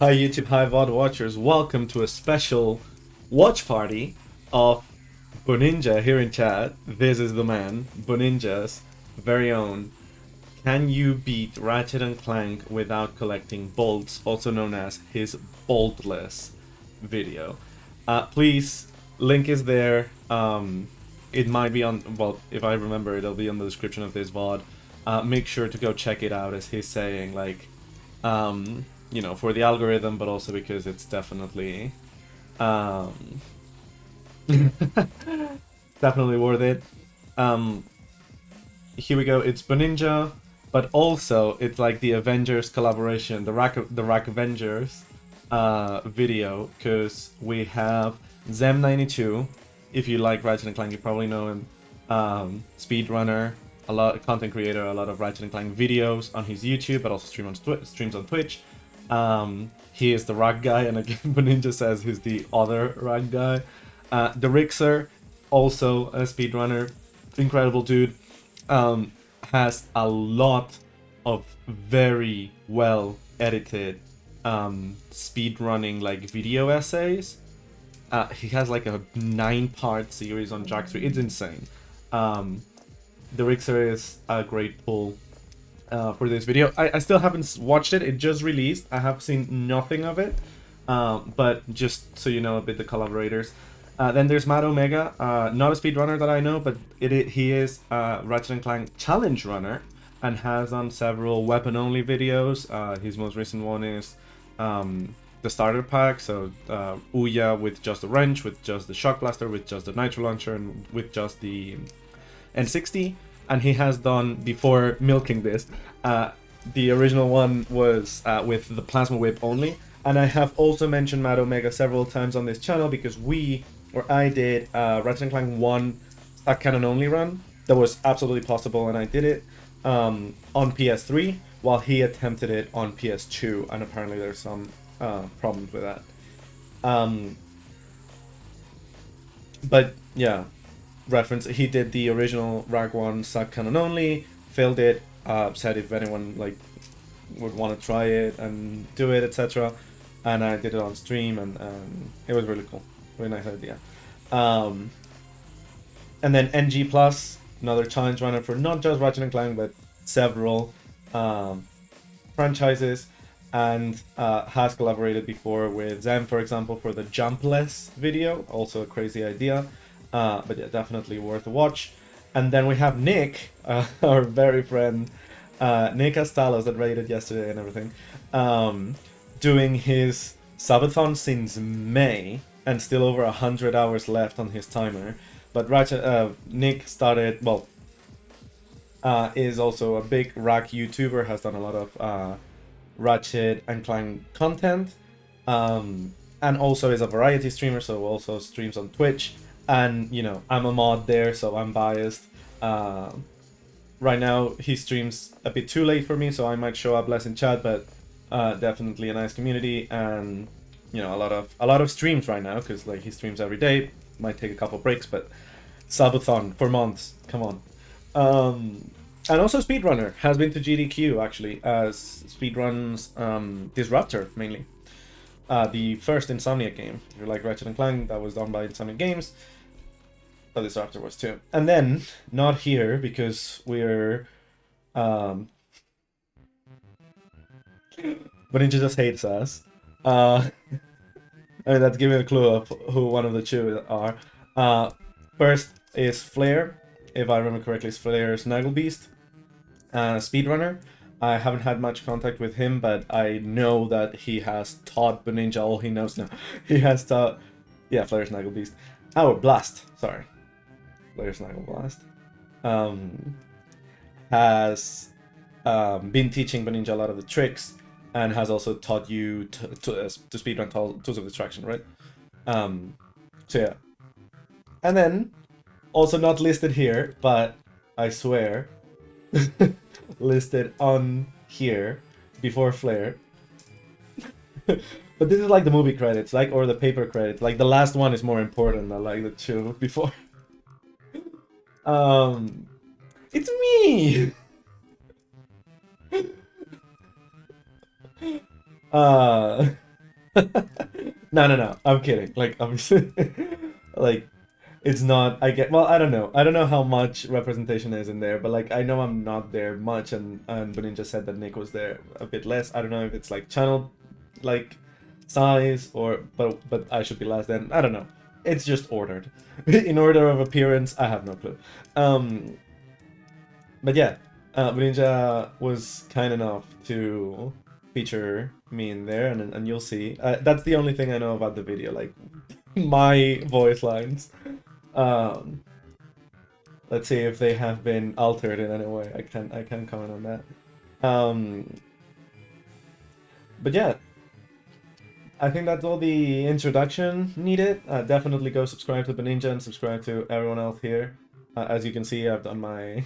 Hi YouTube, hi VOD watchers, welcome to a special watch party of Buninja here in chat. This is the man, Buninja's very own. Can you beat Ratchet and Clank without collecting bolts, also known as his Boltless video? Please, link is there. It might be on, well, if I remember, it'll be on the description of this VOD. Make sure to go check it out, as he's saying, like, you know, for the algorithm, but also because it's definitely, definitely worth it. Here we go. It's Buninja, but also it's like the Avengers collaboration, the Rack Avengers video, because we have Zem92. If you like Ratchet and Clank, you probably know him. Speedrunner, a lot of content creator, a lot of Ratchet and Clank videos on his YouTube, but also streams on Twitch. He is the rock guy, and again, Buninja says he's the other rock guy. The Rixer, also a speedrunner, incredible dude, has a lot of very well edited speedrunning like video essays. He has like a 9-part series on Jak 3. It's insane. The Rixer is a great pull for this video. I still haven't watched it. It just released. I have seen nothing of it. But just so you know a bit, the collaborators. Then there's Mad Omega, not a speedrunner that I know, but he is a Ratchet and Clank challenge runner and has done several weapon-only videos. His most recent one is the starter pack, so Ouya with just the wrench, with just the shock blaster, with just the nitro launcher, and with just the N60. And he has done, before milking this, the original one was with the plasma whip only. And I have also mentioned Mad Omega several times on this channel because I did Ratchet and Clank 1 stack cannon only run. That was absolutely possible, and I did it on PS3 while he attempted it on PS2, and apparently there's some problems with that. But yeah, reference, he did the original Rag 1 stack cannon only, failed it, said if anyone like would want to try it and do it, etc. And I did it on stream, and it was really cool. Really nice idea. And then NG Plus, another challenge runner for not just Ratchet and Clank, but several franchises, and has collaborated before with Zem, for example, for the Jumpless video. Also a crazy idea, but yeah, definitely worth a watch. And then we have Nick, our very friend, Nick Astalos, that rated yesterday and everything, doing his subathon since May, and still over 100 hours left on his timer. But Nick started, well, is also a big Rack YouTuber, has done a lot of Ratchet and Clank content, and also is a variety streamer, so also streams on Twitch. And, you know, I'm a mod there, so I'm biased. Right now, he streams a bit too late for me, so I might show up less in chat, but definitely a nice community, and, you know, a lot of streams right now, because, like, he streams every day. Might take a couple breaks, but subathon for months, come on. And also Speedrunner has been to GDQ, actually, as speedruns Disruptor, mainly. The first Insomniac game. If you like Ratchet and Clank, that was done by Insomniac Games. But Disruptor was too. And then, not here, because we're... but Ninja just hates us. I mean, that's giving a clue of who one of the two are. First is Flare. If I remember correctly, it's Flare Snagglebeast. Speedrunner. I haven't had much contact with him, but I know that he has taught Buninja all he knows now. He has taught... Yeah, Flare Snagglebeast. Oh, Blast. Sorry. Flare Snaggleblast. Has been teaching Buninja a lot of the tricks, and has also taught you to speedrun Tools of Distraction, right? So yeah. And then, also not listed here, but I swear, listed on here before Flare. But this is like the movie credits, like, or the paper credits. Like, the last one is more important than like the two before. It's me. No. I'm kidding. Like, obviously, like, it's not. I get. Well, I don't know. I don't know how much representation is in there, but like, I know I'm not there much, and BUNINJA said that Nick was there a bit less. I don't know if it's like channel, like, size or but I should be less then. I don't know. It's just ordered in order of appearance. I have no clue. But yeah, BUNINJA was kind enough to feature me in there, and you'll see. That's the only thing I know about the video, like my voice lines. Um, let's see if they have been altered in any way. I can comment on that. Um, but yeah, I think that's all the introduction needed. Definitely go subscribe to BUNINJA and subscribe to everyone else here. As you can see, I've done my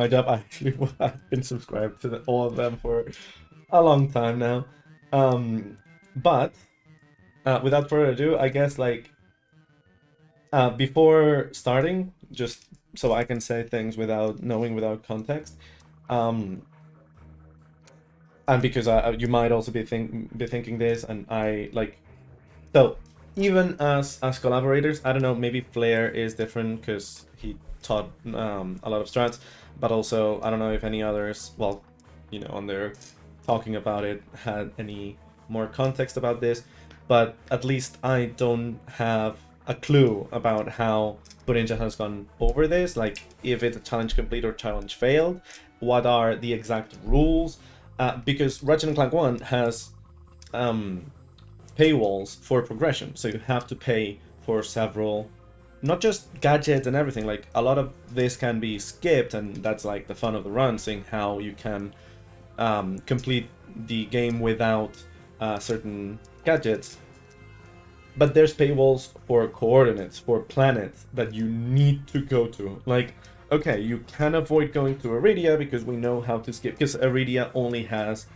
job. I actually I've been subscribed to all of them for a long time now. But without further ado, I guess like before starting, just so I can say things without knowing, without context, um, and because you might also be thinking this, and I like so even as collaborators, I don't know, maybe Flair is different because he taught a lot of strats, but also I don't know if any others, well, you know, on their talking about it had any more context about this, but at least I don't have a clue about how BUNINJA has gone over this, like if it's a challenge complete or challenge failed, what are the exact rules, because Ratchet Clank 1 has paywalls for progression, so you have to pay for several, not just gadgets and everything, like a lot of this can be skipped, and that's like the fun of the run, seeing how you can complete the game without certain gadgets. But there's paywalls for coordinates, for planets that you need to go to. Like, okay, you can avoid going to Iridia because we know how to skip, because Iridia only has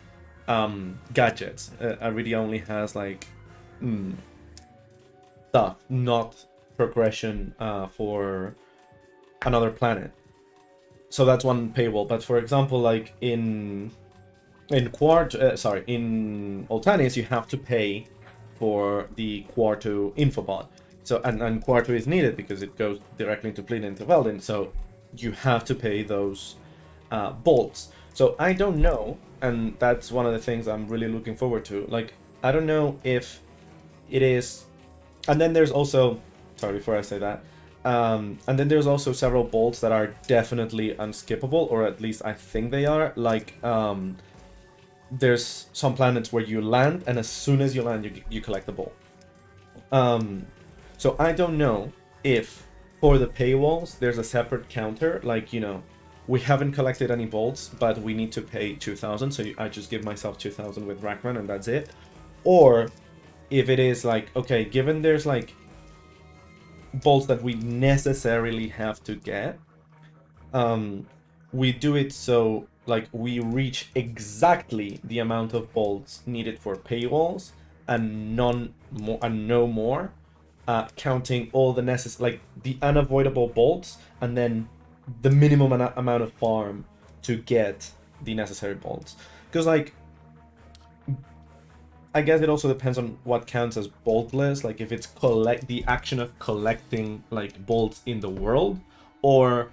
gadgets. Iridia only has like stuff, not progression for another planet. So that's one paywall. But for example, like in Oltanis, you have to pay for the Quartu infobot. So and Quartu is needed because it goes directly into Plin into Veldin. So you have to pay those bolts. So I don't know, and that's one of the things I'm really looking forward to. Like, I don't know if it is, and then there's also, sorry, before I say that, and then there's also several bolts that are definitely unskippable, or at least I think they are. Like, there's some planets where you land, and as soon as you land, you collect the bolt. So I don't know if for the paywalls there's a separate counter, like, you know, we haven't collected any bolts, but we need to pay 2,000, so I just give myself 2,000 with Rackman and that's it. Or if it is like, okay, given there's like bolts that we necessarily have to get, we do it so like we reach exactly the amount of bolts needed for paywalls and no more, counting all the like the unavoidable bolts and then the minimum amount of farm to get the necessary bolts. Because like, I guess it also depends on what counts as boltless, like if it's the action of collecting like bolts in the world, or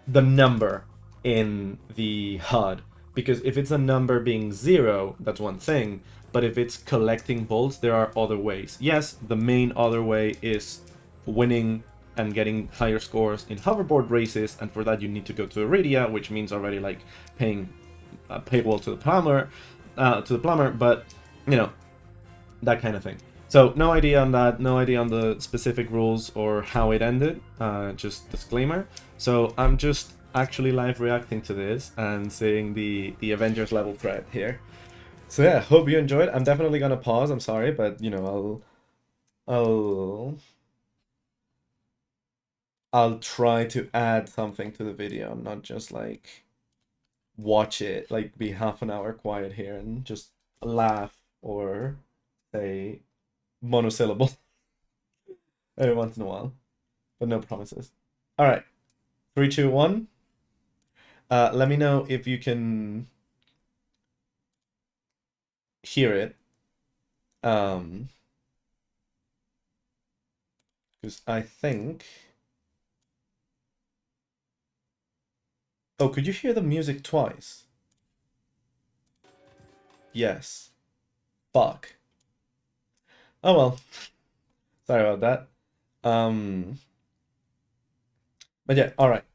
the number in the HUD. Because if it's a number being 0, that's one thing, but if it's collecting bolts, there are other ways. Yes, the main other way is winning and getting higher scores in hoverboard races, and for that you need to go to Iridia, which means already like paying a paywall to the plumber, but you know, that kind of thing. So no idea on that, no idea on the specific rules or how it ended, just disclaimer. So I'm just actually live reacting to this and seeing the Avengers level thread here. So yeah, hope you enjoyed. I'm definitely gonna pause, I'm sorry, but you know, I'll try to add something to the video, not just like watch it, like be half an hour quiet here and just laugh or say monosyllable every once in a while, but no promises. All right, 3, 2, 1. Let me know if you can hear it. Because I think... Oh, could you hear the music twice? Yes. Fuck. Oh well. Sorry about that. But yeah, alright.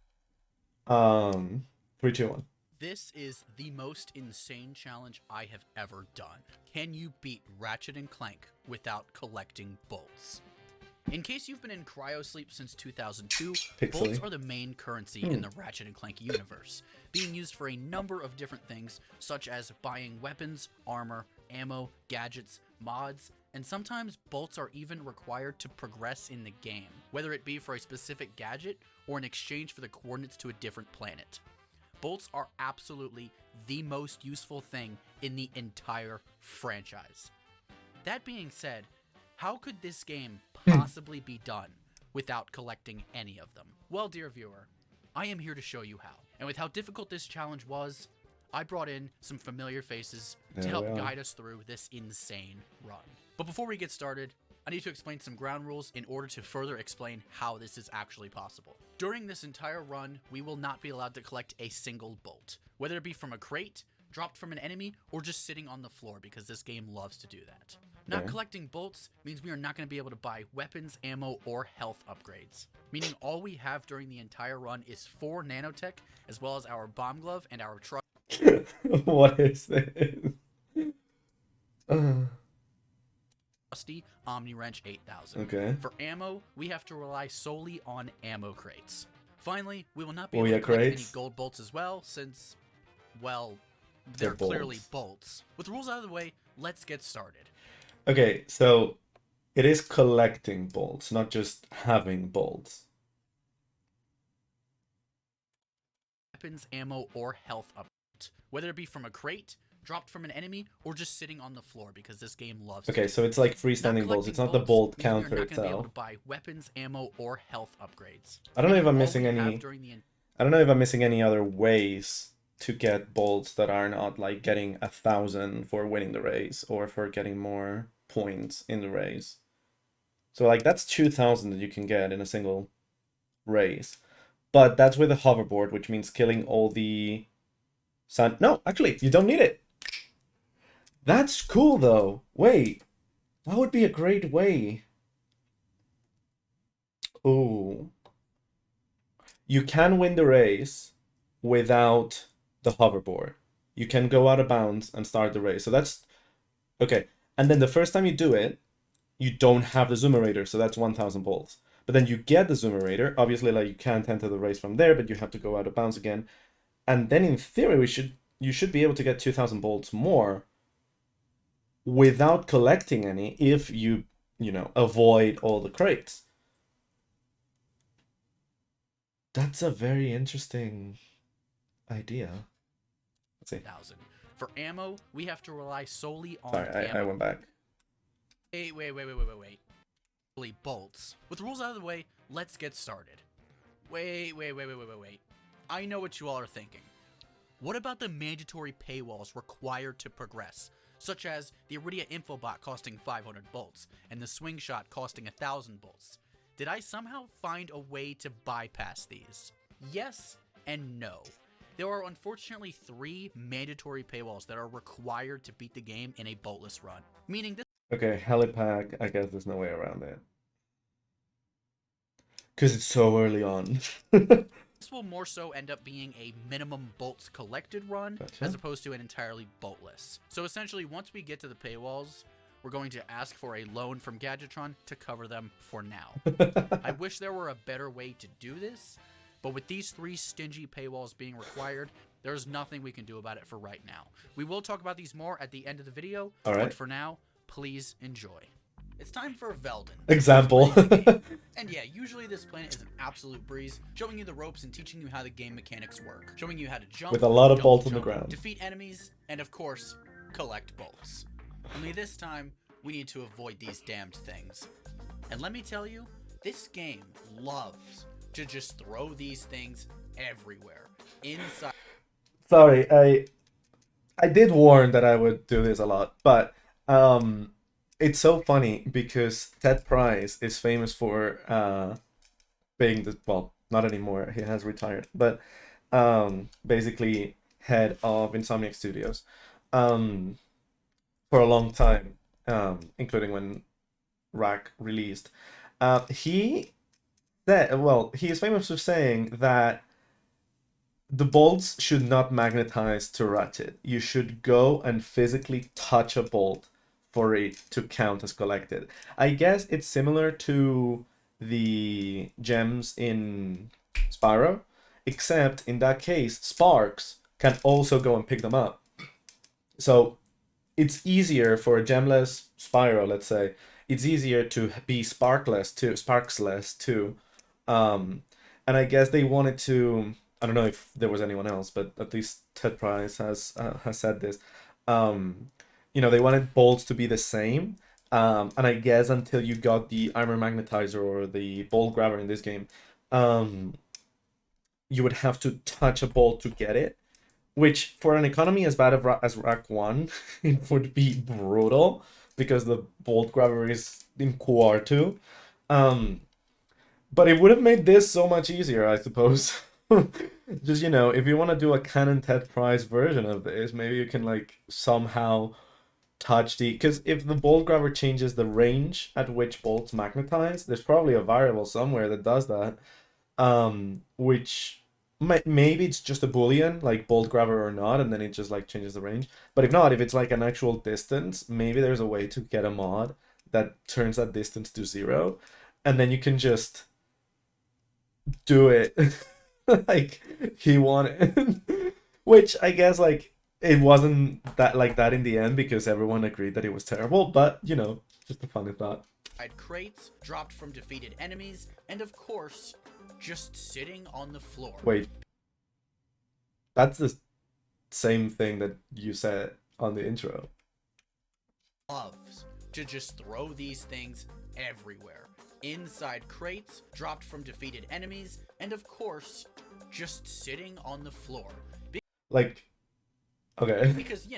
3, 2, 1. This is the most insane challenge I have ever done. Can you beat Ratchet and Clank without collecting bolts? In case you've been in cryosleep since 2002, bolts are the main currency in the Ratchet and Clank universe, being used for a number of different things, such as buying weapons, armor, ammo, gadgets, mods, and sometimes bolts are even required to progress in the game, whether it be for a specific gadget or in exchange for the coordinates to a different planet. Bolts are absolutely the most useful thing in the entire franchise. That being said, how could this game possibly be done without collecting any of them? Well, dear viewer, I am here to show you how. And with how difficult this challenge was, I brought in some familiar faces to help guide us through this insane run. But before we get started, I need to explain some ground rules in order to further explain how this is actually possible. During this entire run, we will not be allowed to collect a single bolt, whether it be from a crate, dropped from an enemy, or just sitting on the floor, because this game loves to do that. Not collecting bolts means we are not going to be able to buy weapons, ammo, or health upgrades, meaning all we have during the entire run is 4 nanotech, as well as our bomb glove and our truck. What is this? Trusty Omni Wrench 8000. Okay. For ammo, we have to rely solely on ammo crates. Finally, we will not be able to collect any gold bolts as well, since, well, they're clearly bolts. With the rules out of the way, let's get started. Okay, so it is collecting bolts, not just having bolts. Weapons, ammo, or health upgrades, whether it be from a crate, dropped from an enemy, or just sitting on the floor, because this game loves. Okay, so it's like freestanding bolts. It's not the bolt counter itself. We're not going to be able to buy weapons, ammo, or health upgrades. I don't know if I'm missing any. I don't know if I'm missing any other ways to get bolts that are not like getting 1,000 for winning the race or for getting more points in the race. So like that's 2,000 that you can get in a single race, but that's with a hoverboard, which means killing all the sun. No, actually, you don't need it. That's cool though. Wait, that would be a great way. Oh, you can win the race without the hoverboard. You can go out of bounds and start the race. So that's okay. And then the first time you do it, you don't have the zoomerator, so that's 1,000 bolts. But then you get the zoomerator. Obviously, like you can't enter the race from there, but you have to go out of bounds again. And then in theory, you should be able to get 2,000 bolts more without collecting any if you avoid all the crates. That's a very interesting idea. Let's see. 1,000. For ammo, we have to rely solely on. Sorry, I went back. Wait. Bolts. With the rules out of the way, let's get started. Wait. I know what you all are thinking. What about the mandatory paywalls required to progress, such as the Iridia Infobot costing 500 bolts and the Swing Shot costing 1,000 bolts? Did I somehow find a way to bypass these? Yes and no. There are unfortunately 3 mandatory paywalls that are required to beat the game in a boltless run. Meaning this. Okay, helipad, I guess there's no way around it. Because it's so early on. This will more so end up being a minimum bolts collected run, as opposed to an entirely boltless. So essentially, once we get to the paywalls, we're going to ask for a loan from Gadgetron to cover them for now. I wish there were a better way to do this, but with these 3 stingy paywalls being required, there's nothing we can do about it for right now. We will talk about these more at the end of the video, but for now, please enjoy. It's time for Veldin. Example. And yeah, usually this planet is an absolute breeze, showing you the ropes and teaching you how the game mechanics work. Showing you how to jump, with a lot of bolts on the ground, defeat enemies, and of course, collect bolts. Only this time, we need to avoid these damned things. And let me tell you, this game loves to just throw these things everywhere. Inside. Sorry, I did warn that I would do this a lot, but it's so funny because Ted Price is famous for being the, well, not anymore, he has retired, but basically head of Insomniac Studios for a long time, including when Rack released. He said, well, he is famous for saying that the bolts should not magnetize to Ratchet. You should go and physically touch a bolt for it to count as collected. I guess it's similar to the gems in Spyro, except in that case, Sparks can also go and pick them up. So it's easier for a gemless Spyro, let's say, it's easier to be sparksless too. Um, and I guess they wanted to. I don't know if there was anyone else, but at least Ted Price has said this. Um, they wanted bolts to be the same. And I guess until you got the armor magnetizer or the bolt grabber in this game, um, you would have to touch a bolt to get it, which for an economy as bad as Rack 1, it would be brutal because the bolt grabber is in Quartu. Um, but it would have made this so much easier, I suppose. Just, if you want to do a canon Ted Price version of this, maybe you can, like, somehow touch the... Because if the bolt grabber changes the range at which bolts magnetize, there's probably a variable somewhere that does that. Which maybe it's just a boolean, like bolt grabber or not, and then it just like changes the range. But if not, if it's like an actual distance, maybe there's a way to get a mod that turns that distance to 0, and then you can just do it like he wanted. Which I guess like it wasn't that like that in the end because everyone agreed that it was terrible, but just a funny thought. Crates dropped from defeated enemies, and of course, just sitting on the floor. Wait, that's the same thing that you said on the intro. Loves to just throw these things everywhere. Inside crates dropped from defeated enemies, and of course, just sitting on the floor. Like, okay. Because,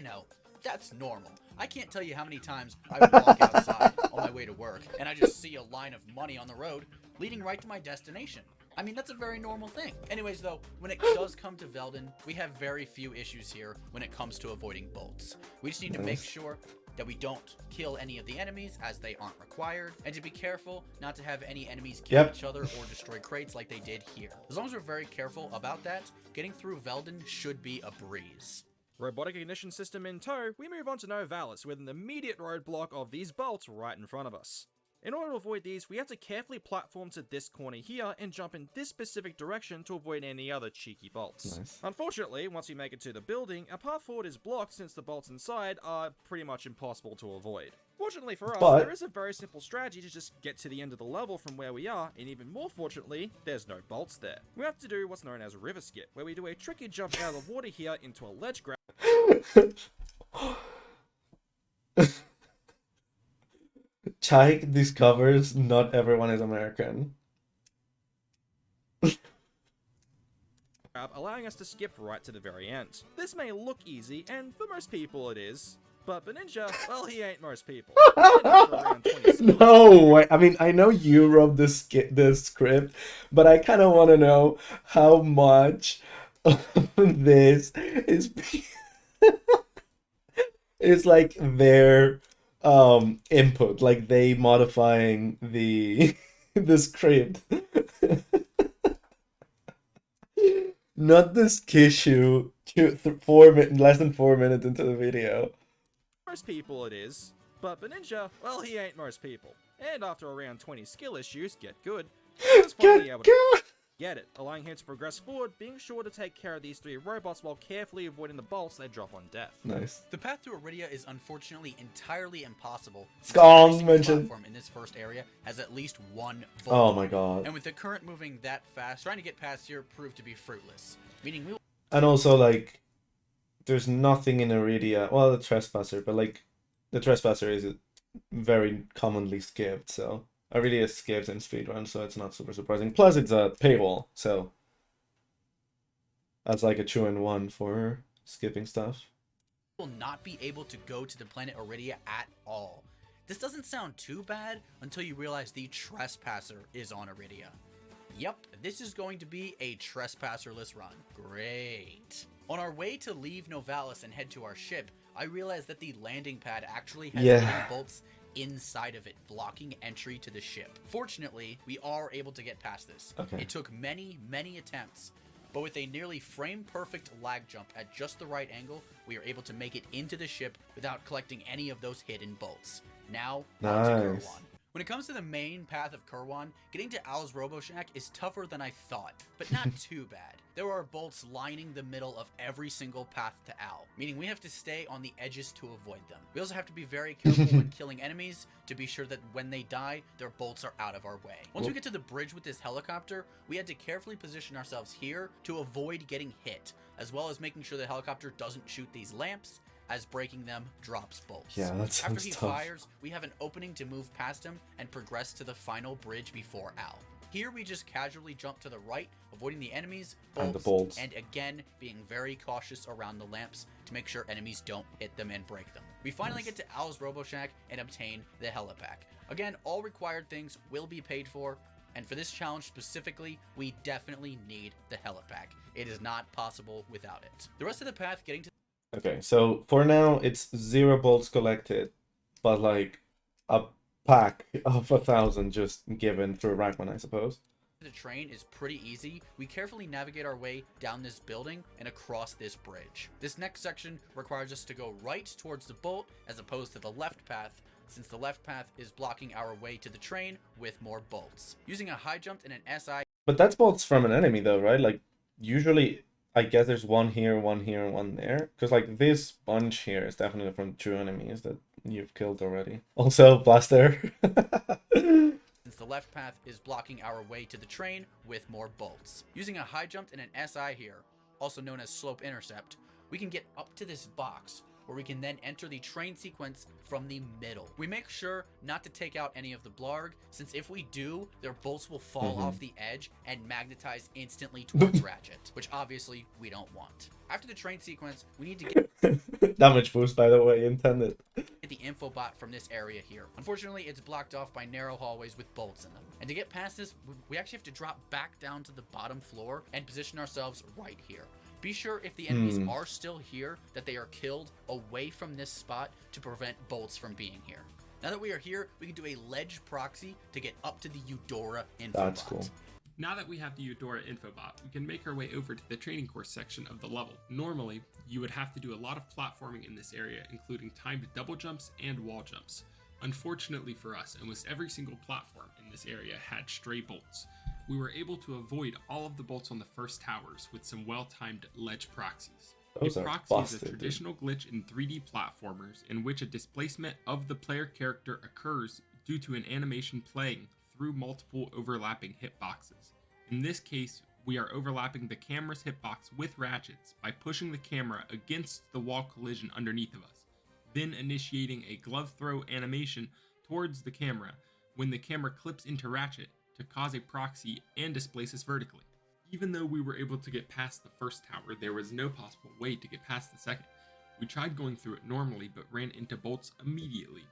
that's normal. I can't tell you how many times I would walk outside on my way to work, and I just see a line of money on the road leading right to my destination. I mean, that's a very normal thing. Anyways, though, when it does come to Veldin, we have very few issues here when it comes to avoiding bolts. We just need to make sure that we don't kill any of the enemies as they aren't required, and to be careful not to have any enemies kill each other or destroy crates like they did here. As long as we're very careful about that, getting through Veldin should be a breeze. Robotic ignition system in tow, we move on to Novalis with an immediate roadblock of these bolts right in front of us. In order to avoid these, we have to carefully platform to this corner here and jump in this specific direction to avoid any other cheeky bolts. Nice. Unfortunately, once we make it to the building, our path forward is blocked since the bolts inside are pretty much impossible to avoid. Fortunately for us, there is a very simple strategy to just get to the end of the level from where we are, and even more fortunately, there's no bolts there. We have to do what's known as a river skip, where we do a tricky jump out of the water here into a ledge grab. Chai discovers not everyone is American. Allowing us to skip right to the very end. This may look easy, and for most people it is, but BUNINJA, well, he ain't most people. No, I mean, I know you wrote this script, but I kind of want to know how much of this is like their input, like they modifying the the script. Not this Kishu less than 4 minutes into the video. Most people it is, but BUNINJA, well, he ain't most people. And after around 20 skill issues, get good, he was finally able to get it, allowing him to progress forward, being sure to take care of these 3 robots while carefully avoiding the bolts they drop on death. Nice. The path to Iridia is unfortunately entirely impossible. Skongs mentioned. Platform in this first area has at least 1 bolt. Oh my god. And with the current moving that fast, trying to get past here proved to be fruitless. Meaning we will... And also, like, there's nothing in Iridia. Well, the Trespasser, but like, the Trespasser is very commonly skipped, so Iridia is skipped in speedrun, so it's not super surprising. Plus, it's a paywall, so that's like a 2-in-1 for skipping stuff. Will not be able to go to the planet Iridia at all. This doesn't sound too bad until you realize the Trespasser is on Iridia. Yep, this is going to be a Trespasserless run. Great. On our way to leave Novalis and head to our ship, I realized that the landing pad actually has hitting bolts inside of it, blocking entry to the ship. Fortunately, we are able to get past this. Okay. It took many attempts, but with a nearly frame-perfect lag jump at just the right angle, we are able to make it into the ship without collecting any of those hidden bolts. Now, on to Kerwan. When it comes to the main path of Kerwan, getting to Al's RoboShack is tougher than I thought, but not too bad. There are bolts lining the middle of every single path to Al, meaning we have to stay on the edges to avoid them. We also have to be very careful when killing enemies to be sure that when they die, their bolts are out of our way. Once we get to the bridge with this helicopter, we had to carefully position ourselves here to avoid getting hit, as well as making sure the helicopter doesn't shoot these lamps, as breaking them drops bolts. Yeah, that sounds After he fires, we have an opening to move past him and progress to the final bridge before Al. Here we just casually jump to the right, avoiding the enemies, bolts, and again being very cautious around the lamps to make sure enemies don't hit them and break them. We finally get to Al's RoboShack and obtain the helipack. Again, all required things will be paid for, and for this challenge specifically, we definitely need the helipack. It is not possible without it. The rest of the path getting to Okay, so for now it's 0 bolts collected, but like a pack of 1,000 just given through Rackman, I suppose. the train is pretty easy. We carefully navigate our way down this building and across this bridge. This next section requires us to go right towards the bolt as opposed to the left path, since the left path is blocking our way to the train with more bolts. Using a high jump and an SI... But that's bolts from an enemy though, right? Like, usually, I guess there's one here, and one there. Because, like, this bunch here is definitely from true enemies that you've killed already. Also, Blaster. Since the left path is blocking our way to the train with more bolts. Using a high jump and an SI here, also known as slope intercept, we can get up to this box, where we can then enter the train sequence from the middle. We make sure not to take out any of the blarg, since if we do, their bolts will fall off the edge and magnetize instantly towards Ratchet, which obviously we don't want. After the train sequence, we need to get damage boost, by the way, intended. Get the infobot from this area here. Unfortunately, it's blocked off by narrow hallways with bolts in them. And to get past this, we actually have to drop back down to the bottom floor and position ourselves right here. Be sure if the enemies are still here that they are killed away from this spot to prevent bolts from being here. Now that we are here, we can do a ledge proxy to get up to the Eudora infobot. That's cool. Now that we have the Eudora infobot, we can make our way over to the training course section of the level. Normally, you would have to do a lot of platforming in this area, including timed double jumps and wall jumps. Unfortunately for us, almost every single platform in this area had stray bolts. We were able to avoid all of the bolts on the first towers with some well-timed ledge proxies. Those a are proxy busted, is a traditional glitch in 3D platformers in which a displacement of the player character occurs due to an animation playing through multiple overlapping hitboxes. In this case, we are overlapping the camera's hitbox with Ratchet's by pushing the camera against the wall collision underneath of us, then initiating a glove throw animation towards the camera when the camera clips into Ratchet to cause a proxy and displace us vertically. Even though we were able to get past the first tower, there was no possible way to get past the second. We tried going through it normally, but ran into bolts immediately.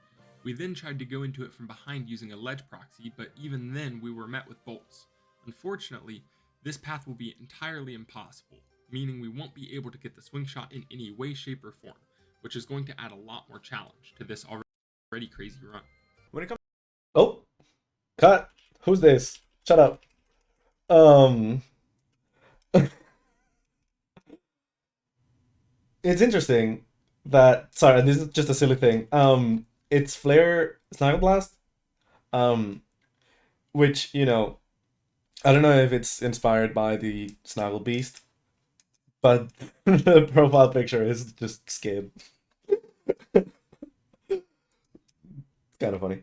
We then tried to go into it from behind using a ledge proxy, but even then we were met with bolts. Unfortunately, this path will be entirely impossible, meaning we won't be able to get the swing shot in any way, shape, or form, which is going to add a lot more challenge to this already crazy run. When it comes Oh, cut. Who's this? Shut up. It's interesting that, sorry, this is just a silly thing. It's Flare Snaggle Blast, which, you know, I don't know if it's inspired by the Snaggle Beast, but the profile picture is just Skib. It's kind of funny.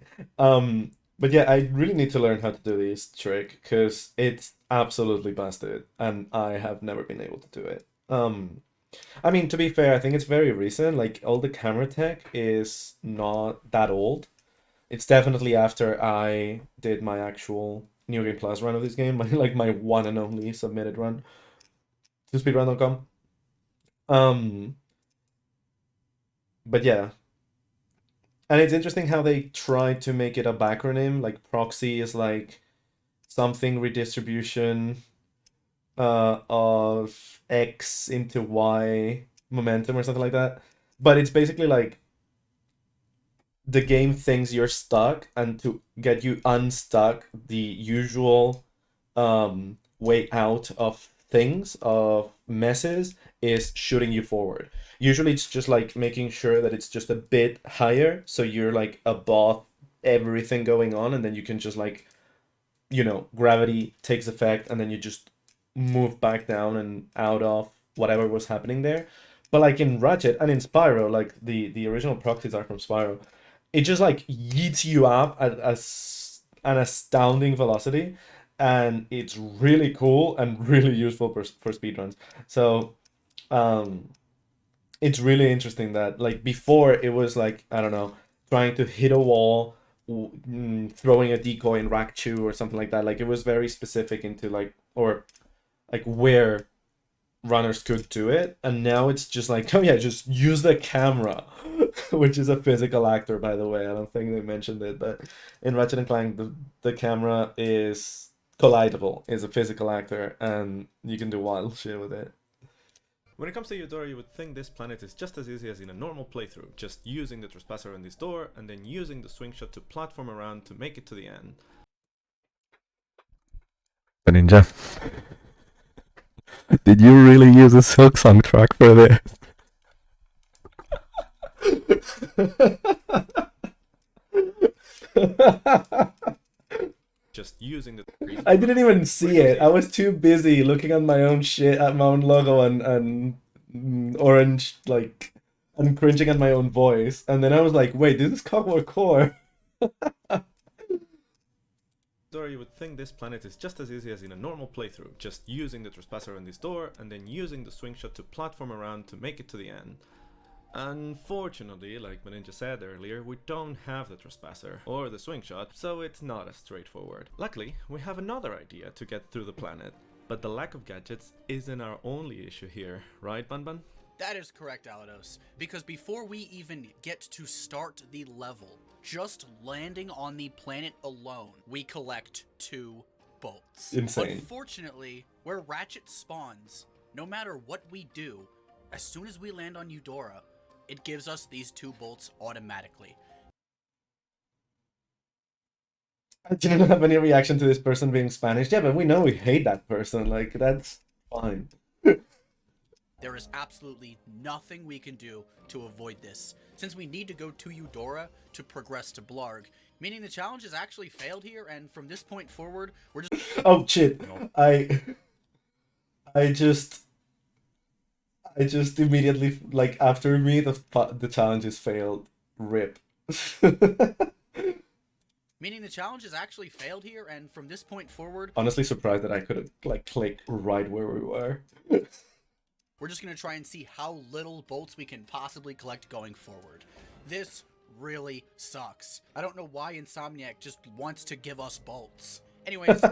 But yeah, I really need to learn how to do this trick because it's absolutely busted and I have never been able to do it. I mean, to be fair, I think it's very recent. Like, all the camera tech is not that old. It's definitely after I did my actual New Game Plus run of this game, my one and only submitted run to speedrun.com. But yeah, And it's interesting how they tried to make it a backronym. Like proxy is like something redistribution of X into Y momentum or something like that. But it's basically like the game thinks you're stuck, and to get you unstuck, the usual way out of things, of messes, is shooting you forward. Usually it's just like making sure that it's just a bit higher, so you're like above everything going on, and then you can just like, you know, gravity takes effect, and then you just move back down and out of whatever was happening there. But like in Ratchet and in Spyro, like the original proxies are from Spyro, it just like yeets you up at an astounding velocity, and it's really cool and really useful for speedruns. So it's really interesting that like before it was like, I don't know, trying to hit a wall, throwing a decoy in rack 2 or something like that. Like it was very specific into like, or like where runners could do it, and now it's just like, oh yeah, just use the camera, which is a physical actor, by the way. I don't think they mentioned it, but in Ratchet and Clank, the camera is collidable, is a physical actor, and you can do wild shit with it. When it comes to Eudora, you would think this planet is just as easy as in a normal playthrough, just using the trespasser on this door, and then using the swing shot to platform around to make it to the end. Ninja, did you really use a Silk Song track for this? Just using the... I didn't even see it. I was too busy looking at my own shit, at my own logo, and orange, like, and cringing at my own voice. And then I was like, wait, this is Cogwar Core. Or you would think this planet is just as easy as in a normal playthrough, just using the trespasser on this door, and then using the swing shot to platform around to make it to the end. Unfortunately, like BUNINJA said earlier, we don't have the trespasser or the swing shot, so it's not as straightforward. Luckily, we have another idea to get through the planet, but the lack of gadgets isn't our only issue here, right, Bunbun? That is correct, Alados, because before we even get to start the level, just landing on the planet alone, we collect 2 bolts. Insane. Unfortunately, where Ratchet spawns, no matter what we do, as soon as we land on Eudora, it gives us these 2 bolts automatically. I didn't have any reaction to this person being Spanish. Yeah, but we know we hate that person. Like, that's fine. There is absolutely nothing we can do to avoid this, since we need to go to Eudora to progress to Blarg, meaning the challenge has actually failed here, and from this point forward, we're just... Oh shit, I just immediately, like, after me, the challenge is failed. RIP. Meaning the challenge has actually failed here, and from this point forward... Honestly surprised that I could have, like, clicked right where we were. We're just going to try and see how little bolts we can possibly collect going forward. This really sucks. I don't know why Insomniac just wants to give us bolts. Anyways,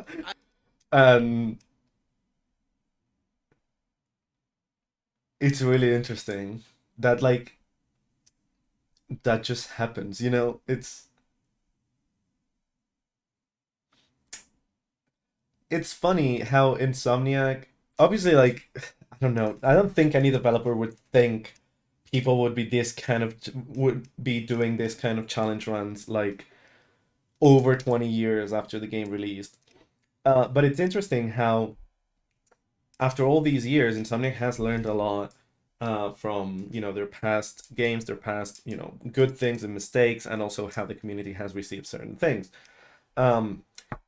it's really interesting that, like, that just happens, you know? It's funny how Insomniac, obviously, like, I don't know, I don't think any developer would think people would be doing this kind of challenge runs, like, over 20 years after the game released. But it's interesting how, after all these years, Insomniac has learned a lot from, you know, their past games, their past, you know, good things and mistakes, and also how the community has received certain things.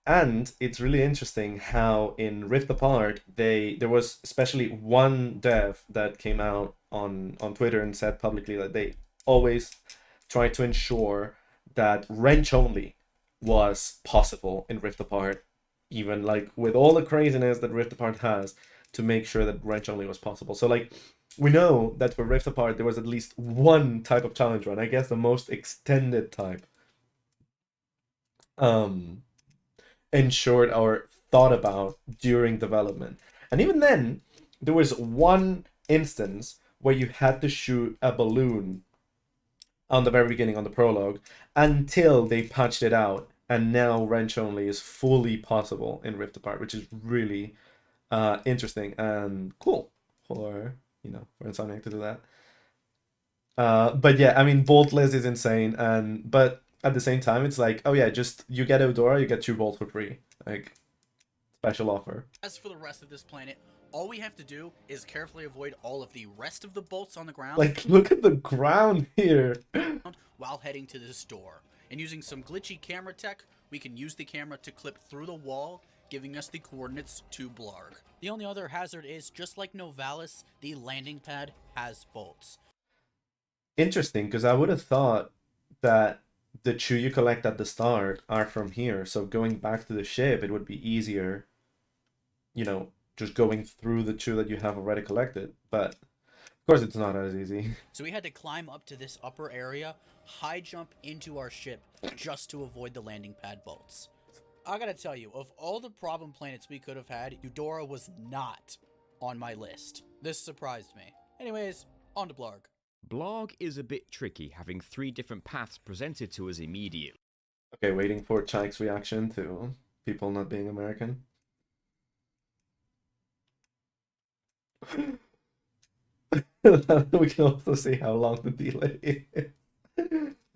And it's really interesting how in Rift Apart, there was especially one dev that came out on Twitter and said publicly that they always try to ensure that wrench only was possible in Rift Apart, even like with all the craziness that Rift Apart has, to make sure that wrench only was possible. So like, we know that for Rift Apart there was at least one type of challenge run, I guess the most extended type, ensured or thought about during development. And even then, there was one instance where you had to shoot a balloon on the very beginning on the prologue until they patched it out, and now wrench only is fully possible in Rift Apart, which is really interesting and cool for for Insomniac to do that. But yeah, I mean, Boltless is insane, but at the same time, it's like, oh yeah, just you get Eudora, you get 2 bolts for free, like special offer. As for the rest of this planet, all we have to do is carefully avoid all of the rest of the bolts on the ground. Like, look at the ground here. While heading to this door, and using some glitchy camera tech, we can use the camera to clip through the wall, giving us the coordinates to Blarg. The only other hazard is, just like Novalis, the landing pad has bolts. Interesting, because I would have thought that the 2 you collect at the start are from here, so going back to the ship, it would be easier, just going through the 2 that you have already collected, but of course it's not as easy. So we had to climb up to this upper area, high jump into our ship, just to avoid the landing pad bolts. I gotta tell you, of all the problem planets we could have had, Eudora was not on my list. This surprised me. Anyways, on to Blarg. Blarg is a bit tricky, having 3 different paths presented to us immediately. Okay, waiting for Chike's reaction to people not being American. We can also see how long the delay is.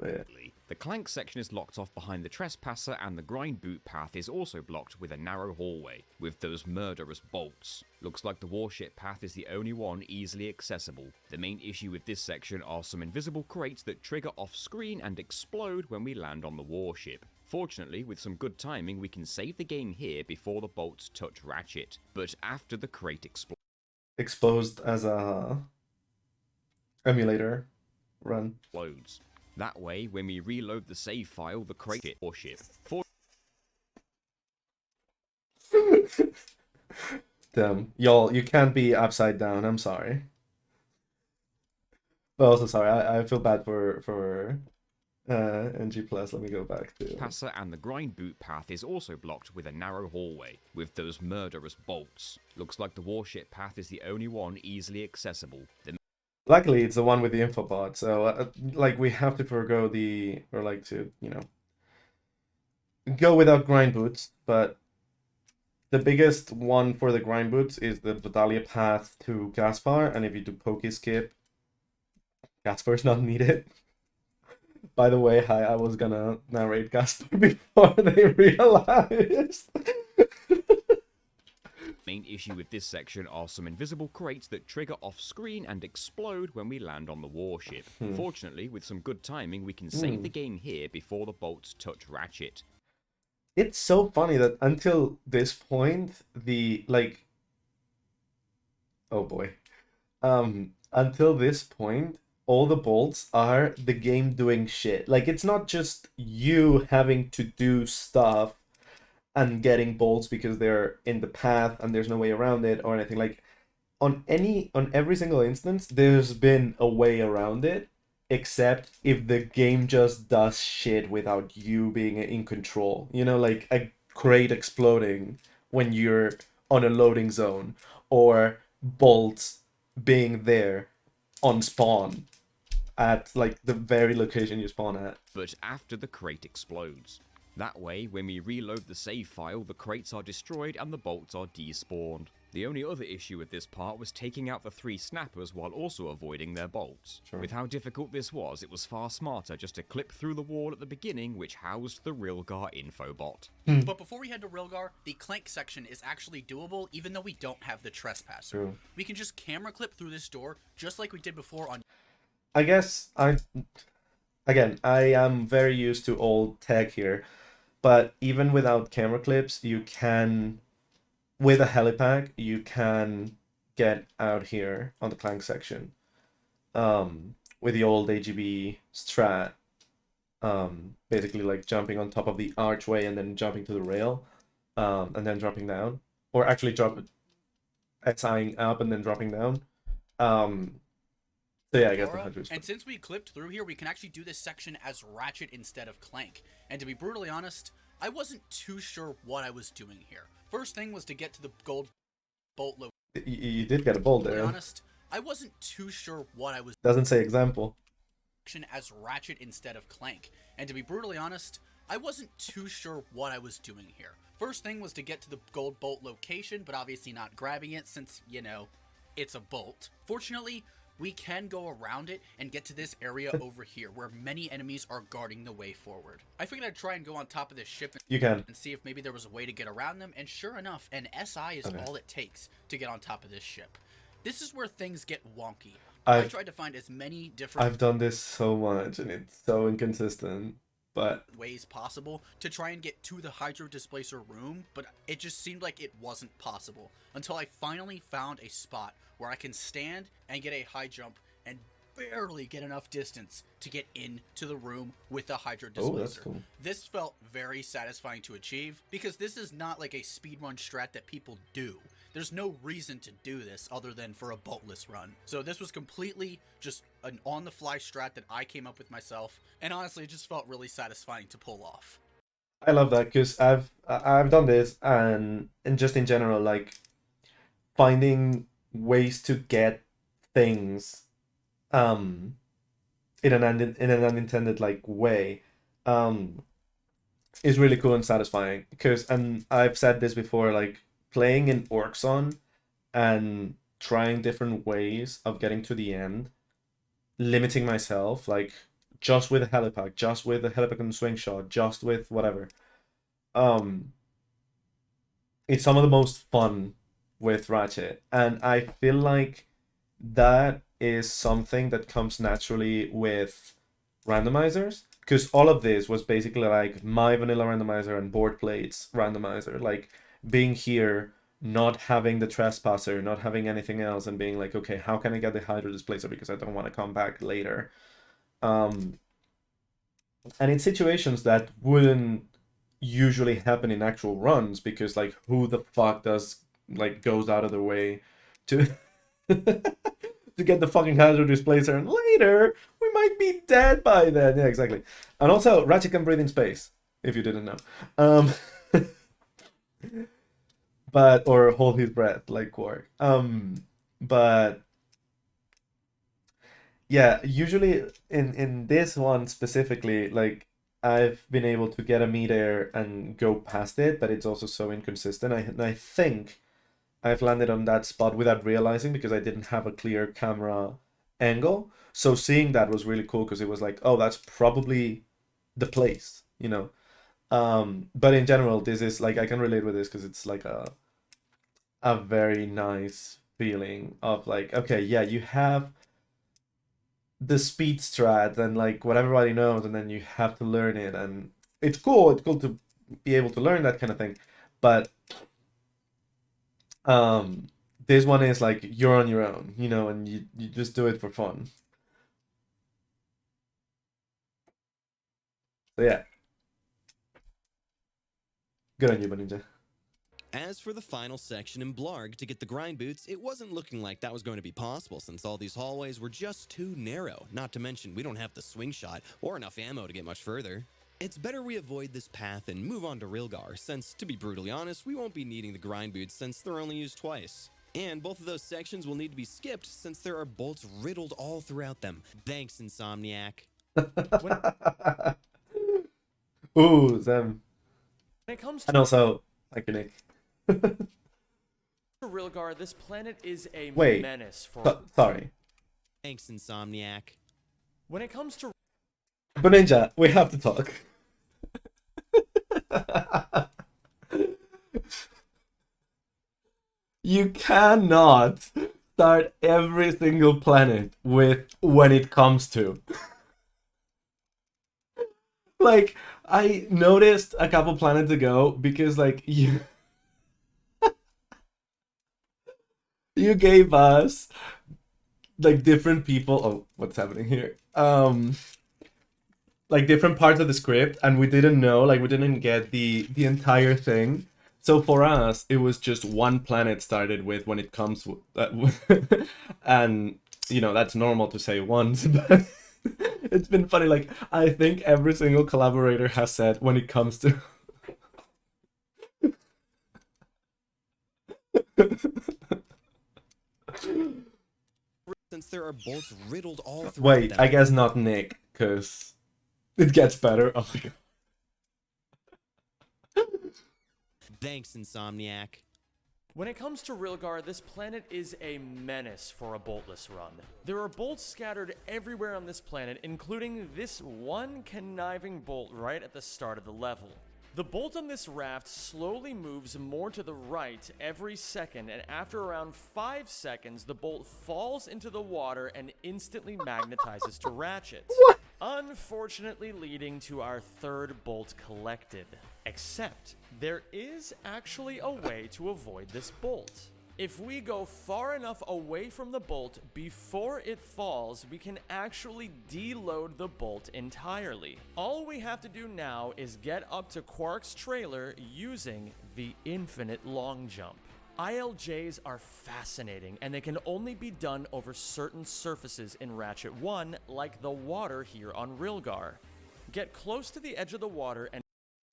Yeah. The Clank section is locked off behind the Trespasser, and the Grind Boot path is also blocked with a narrow hallway, with those murderous bolts. Looks like the warship path is the only one easily accessible. The main issue with this section are some invisible crates that trigger off screen and explode when we land on the warship. Fortunately, with some good timing, we can save the game here before the bolts touch Ratchet, but after the crate Exposed as a emulator run. Explodes. That way, when we reload the save file, the crate hit warship. Damn, y'all, you can't be upside down. I'm sorry. But also sorry, I feel bad for NG Plus. Let me go back to Passer, and the Grind Boot path is also blocked with a narrow hallway, with those murderous bolts. Looks like the warship path is the only one easily accessible. Luckily, it's the one with the infobot, so like we have to forego go without grind boots. But the biggest one for the grind boots is the Batalia path to Gaspar, and if you do Poke Skip, Gaspar's not needed. By the way, hi, I was gonna narrate Gaspar before they realized. Main issue with this section are some invisible crates that trigger off screen and explode when we land on the warship. Fortunately, with some good timing, we can save the game here before the bolts touch Ratchet. It's so funny that until this point, oh boy. Until this point, all the bolts are the game doing shit. Like, it's not just you having to do stuff and getting bolts because they're in the path and there's no way around it or anything. Like, on every single instance, there's been a way around it, except if the game just does shit without you being in control. Like a crate exploding when you're on a loading zone, or bolts being there on spawn at like the very location you spawn at. But after the crate explodes. That way, when we reload the save file, the crates are destroyed and the bolts are despawned. The only other issue with this part was taking out the 3 snappers while also avoiding their bolts. Sure. With how difficult this was, it was far smarter just to clip through the wall at the beginning, which housed the Rilgar infobot. But before we head to Rilgar, the Clank section is actually doable even though we don't have the Trespasser. True. We can just camera clip through this door just like we did before on... I guess I am very used to old tech here, but even without camera clips, you can, with a helipack, you can get out here on the Clank section. With the old AGB strat, basically like jumping on top of the archway and then jumping to the rail, and then dropping down, or actually SIing up and then dropping down. So yeah, I guess the hunters. And since we clipped through here, we can actually do this section as Ratchet instead of Clank. And to be brutally honest, I wasn't too sure what I was doing here. First thing was to get to the gold bolt You did get a bolt there. To be honest, I wasn't too sure what I was... Doesn't say example. as Ratchet instead of Clank, and to be brutally honest, I wasn't too sure what I was doing here. First thing was to get to the gold bolt location, but obviously not grabbing it since, you know, it's a bolt. Fortunately, we can go around it and get to this area over here where many enemies are guarding the way forward. I figured I'd try and go on top of this ship and see if maybe there was a way to get around them, and sure enough, an SI is all it takes to get on top of this ship. This is where things get wonky. I tried to find as many different... I've done this so much and it's so inconsistent, but... ways possible to try and get to the Hydro Displacer room, but it just seemed like it wasn't possible until I finally found a spot where I can stand and get a high jump and barely get enough distance to get into the room with the Hydro Displacer. Oh, that's cool. This felt very satisfying to achieve because this is not like a speedrun strat that people do. There's no reason to do this other than for a boltless run. So this was completely just an on-the-fly strat that I came up with myself, and honestly, it just felt really satisfying to pull off. I love that because I've done this, and just in general, like finding ways to get things in an unintended like way is really cool and satisfying. Because, and I've said this before, like playing in Orxon and trying different ways of getting to the end, limiting myself, like just with a helipack, just with a helipack and swing shot, just with whatever. It's some of the most fun with Ratchet, and I feel like that is something that comes naturally with randomizers, because all of this was basically like my vanilla randomizer and board plates randomizer, like being here, not having the trespasser, not having anything else, and being like, okay, how can I get the Hydro Displacer because I don't want to come back later. And in situations that wouldn't usually happen in actual runs, because like who the fuck does like goes out of their way to to get the fucking Hydro Displacer, and later we might be dead by then. Yeah, exactly. And also Ratchet can breathe in space, if you didn't know. But or hold his breath like Quark. But yeah, usually in this one specifically, like I've been able to get a meter and go past it, but it's also so inconsistent. I think I've landed on that spot without realizing because I didn't have a clear camera angle. So seeing that was really cool because it was like, oh, that's probably the place, you know. But in general, this is like, I can relate with this because it's like a very nice feeling of like, okay, yeah, you have the speed strat and like what everybody knows, and then you have to learn it, and it's cool to be able to learn that kind of thing, but this one is like you're on your own, you know, and you just do it for fun. So yeah, good on you, BUNINJA. As for the final section in Blarg to get the grind boots, it wasn't looking like that was going to be possible since all these hallways were just too narrow, not to mention we don't have the swing shot or enough ammo to get much further. It's better we avoid this path and move on to Rilgar, since, to be brutally honest, we won't be needing the grind boots since they're only used twice. And both of those sections will need to be skipped since there are bolts riddled all throughout them. Thanks, Insomniac. Ooh, them. When it comes to And also, thank you, Nick. Rilgar, this planet is a Wait, menace for... sorry. Thanks, Insomniac. When it comes to... BUNINJA, we have to talk. You cannot start every single planet with when it comes to. Like, I noticed a couple planets ago because like you gave us like different people. Oh, what's happening here? Like different parts of the script, and we didn't know, like we didn't get the entire thing. So for us, it was just one planet started with when it comes to, and you know that's normal to say once, but it's been funny. Like I think every single collaborator has said when it comes to. since there are bolts riddled all throughout Wait, them. I guess not Nick, because it gets better. Oh my god. Thanks, Insomniac. When it comes to Rilgar, this planet is a menace for a boltless run. There are bolts scattered everywhere on this planet, including this one conniving bolt right at the start of the level. The bolt on this raft slowly moves more to the right every second, and after around 5 seconds, the bolt falls into the water and instantly magnetizes to Ratchet. What? Unfortunately leading to our third bolt collected. Except, there is actually a way to avoid this bolt. If we go far enough away from the bolt before it falls, we can actually deload the bolt entirely. All we have to do now is get up to Quark's trailer using the infinite long jump. ILJs are fascinating, and they can only be done over certain surfaces in Ratchet 1, like the water here on Rilgar. Get close to the edge of the water and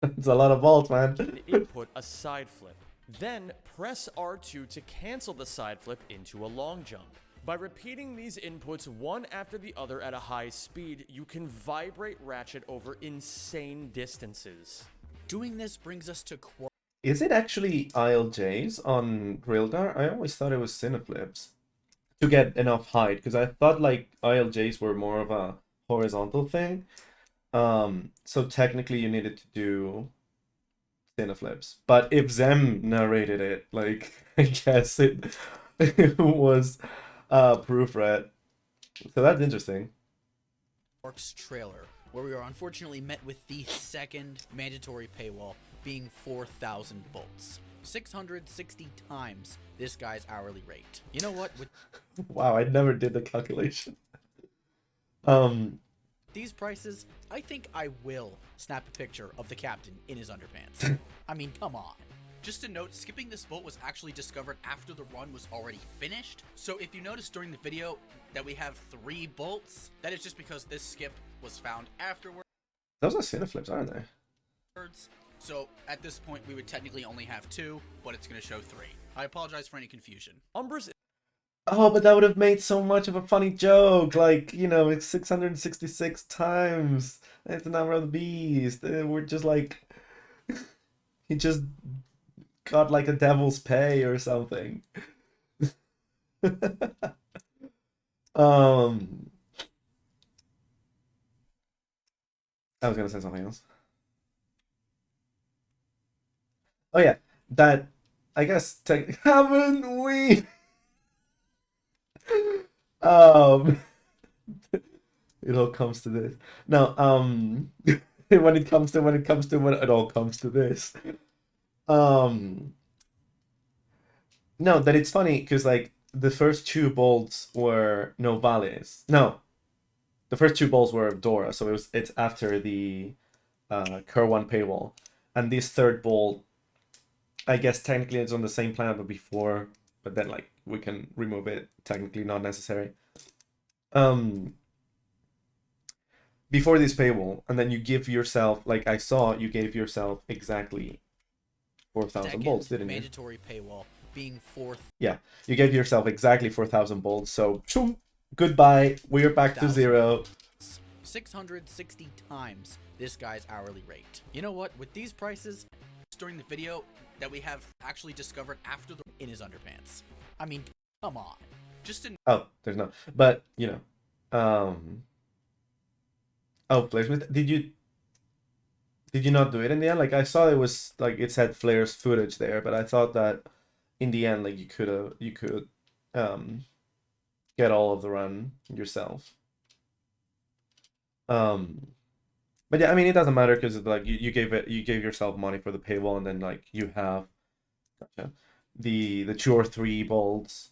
It's a lot of bolts, man. input a side flip. Then press R2 to cancel the side flip into a long jump. By repeating these inputs one after the other at a high speed, you can vibrate Ratchet over insane distances. Doing this brings us to Quartu. Is it actually ILJs on Rilgar? I always thought it was cineflips to get enough height, because I thought like ILJs were more of a horizontal thing. So technically you needed to do cineflips. But if Zem narrated it, like I guess it was proofread. So that's interesting. Quark's trailer, where we are unfortunately met with the second mandatory paywall, being 4,000 bolts. 660 times this guy's hourly rate. You know what? With Wow, I never did the calculation. these prices, I think I will snap a picture of the captain in his underpants. I mean, come on. Just a note, skipping this bolt was actually discovered after the run was already finished. So if you notice during the video that we have 3 bolts, that is just because this skip was found afterwards. Those are cineflips, aren't they? So at this point, we would technically only have 2, but it's going to show 3. I apologize for any confusion. Umbris Oh, but that would have made so much of a funny joke. Like, you know, it's 666 times. It's the number of the beast. We're just like... he just got like a devil's pay or something. I was gonna say something else. Oh yeah, that... I guess... haven't we... it all comes to this. No, when it all comes to this. No, that it's funny because like the first 2 bolts were Novalis. No, the first 2 bolts were Eudora, so it's after the Kerwan paywall, and this third bolt, I guess technically it's on the same planet but before, but then like we can remove it, technically not necessary. Before this paywall, and then you give yourself, like I saw, you gave yourself exactly 4,000 bolts, didn't you? Mandatory paywall being 4,000 Yeah, you gave yourself exactly 4,000 bolts, so choom, goodbye, we're back to 0. 660 times this guy's hourly rate. You know what? With these prices, during the video that we have actually discovered after the in his underpants. I mean, come on. Just to Oh, there's no, but you know, oh, Flaresmith, did you not do it in the end? Like I saw it was like it said Flare's footage there, but I thought that in the end, like you could get all of the run yourself. But yeah, I mean it doesn't matter because like you gave yourself money for the paywall, and then like you have the 2 or 3 bolts.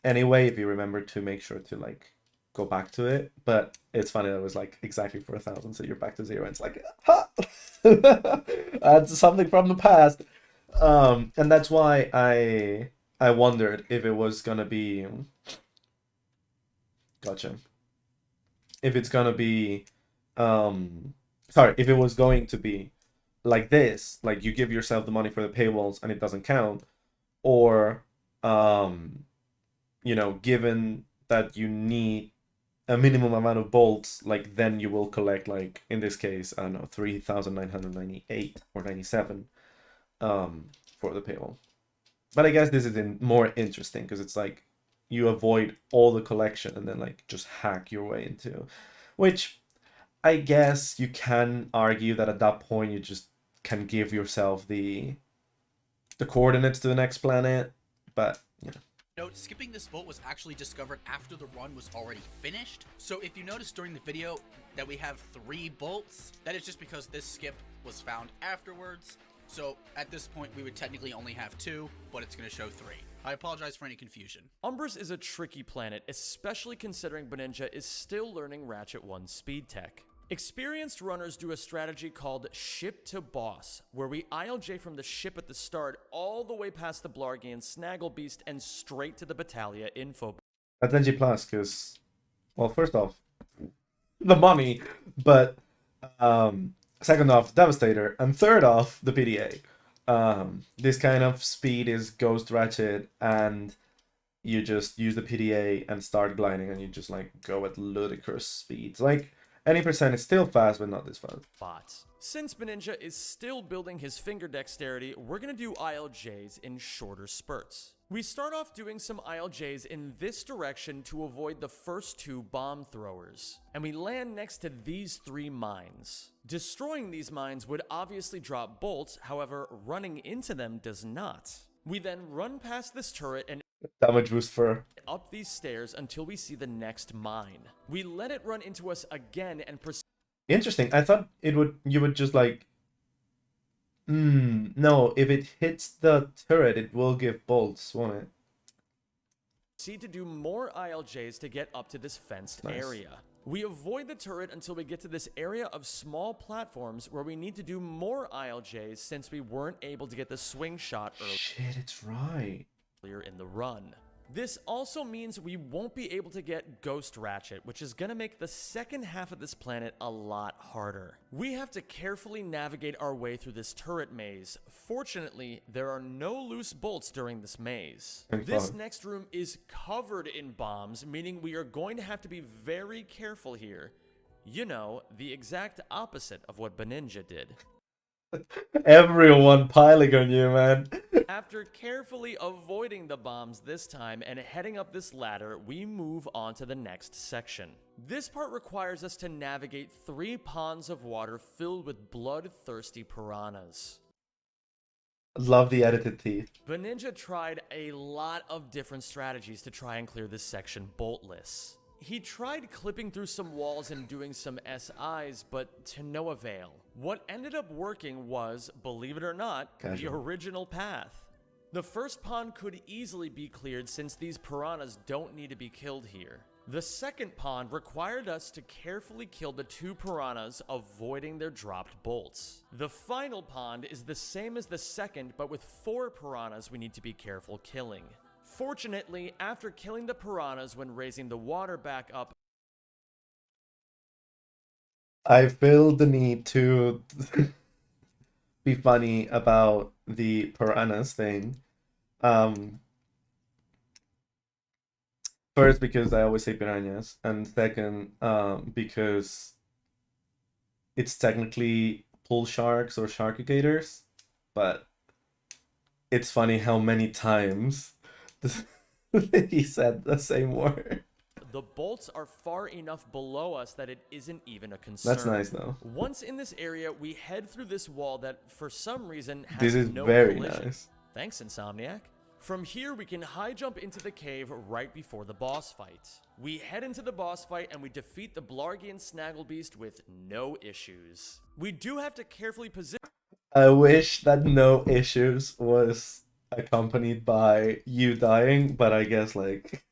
Anyway, if you remember to make sure to like go back to it, but it's funny that it was like exactly 4,000, so you're back to 0, and it's like, ha! That's something from the past. And that's why I wondered if it was gonna be, gotcha, if it's gonna be, sorry, if it was going to be like this, like you give yourself the money for the paywalls and it doesn't count, or you know, given that you need a minimum amount of bolts, like then you will collect, like in this case, I don't know, 3,998 or 97 for the payroll. But I guess this is more interesting because it's like you avoid all the collection and then like just hack your way into, which I guess you can argue that at that point you just can give yourself the coordinates to the next planet, but you know. Note, skipping this bolt was actually discovered after the run was already finished. So if you notice during the video that we have 3 bolts, that is just because this skip was found afterwards. So at this point, we would technically only have 2, but it's going to show 3. I apologize for any confusion. Umbris is a tricky planet, especially considering Buninja is still learning Ratchet 1 speed tech. Experienced runners do a strategy called ship to boss, where we ILJ from the ship at the start all the way past the Blargian Snaggle Beast and straight to the Batalia info. That's NG plus because, well, first off, the money, but second off, Devastator, and third off, the PDA. This kind of speed is Ghost Ratchet, and you just use the PDA and start gliding, and you just like go at ludicrous speeds. Like any percent is still fast, but not this fast. Bots. Since Buninja is still building his finger dexterity, we're gonna do ILJs in shorter spurts. We start off doing some ILJs in this direction to avoid the first 2 bomb throwers, and we land next to these 3 mines. Destroying these mines would obviously drop bolts, however, running into them does not. We then run past this turret and Damage boost for up these stairs until we see the next mine. We let it run into us again and proceed. Interesting. I thought you would just like. No, if it hits the turret, it will give bolts, won't it? Proceed to do more ILJs to get up to this fenced area. We avoid the turret until we get to this area of small platforms where we need to do more ILJs since we weren't able to get the swing shot Shit, it's right. earlier in the run. This also means we won't be able to get Ghost Ratchet, which is gonna make the second half of this planet a lot harder. We have to carefully navigate our way through this turret maze. Fortunately, there are no loose bolts during this maze. This next room is covered in bombs, meaning we are going to have to be very careful here. You know, the exact opposite of what Buninja did. Everyone piling on you, man. After carefully avoiding the bombs this time and heading up this ladder, we move on to the next section. This part requires us to navigate 3 ponds of water filled with bloodthirsty piranhas. Love the edited teeth. Buninja tried a lot of different strategies to try and clear this section boltless. He tried clipping through some walls and doing some SIs, but to no avail. What ended up working was, believe it or not, the original path. The first pond could easily be cleared since these piranhas don't need to be killed here. The second pond required us to carefully kill the 2 piranhas, avoiding their dropped bolts. The final pond is the same as the second, but with 4 piranhas we need to be careful killing. Fortunately, after killing the piranhas when raising the water back up, I feel the need to be funny about the piranhas thing. First, because I always say piranhas, and second, because it's technically pool sharks or sharkigators, but it's funny how many times he said the same word. the bolts are far enough below us that it isn't even a concern. That's nice, though. Once in this area, we head through this wall that, for some reason, has This is no very collision. nice. Thanks, Insomniac. From here, we can high jump into the cave right before the boss fight. We head into the boss fight and we defeat the Blargian Snagglebeast with no issues. We do have to carefully position. I wish that no issues was accompanied by you dying, but I guess, like,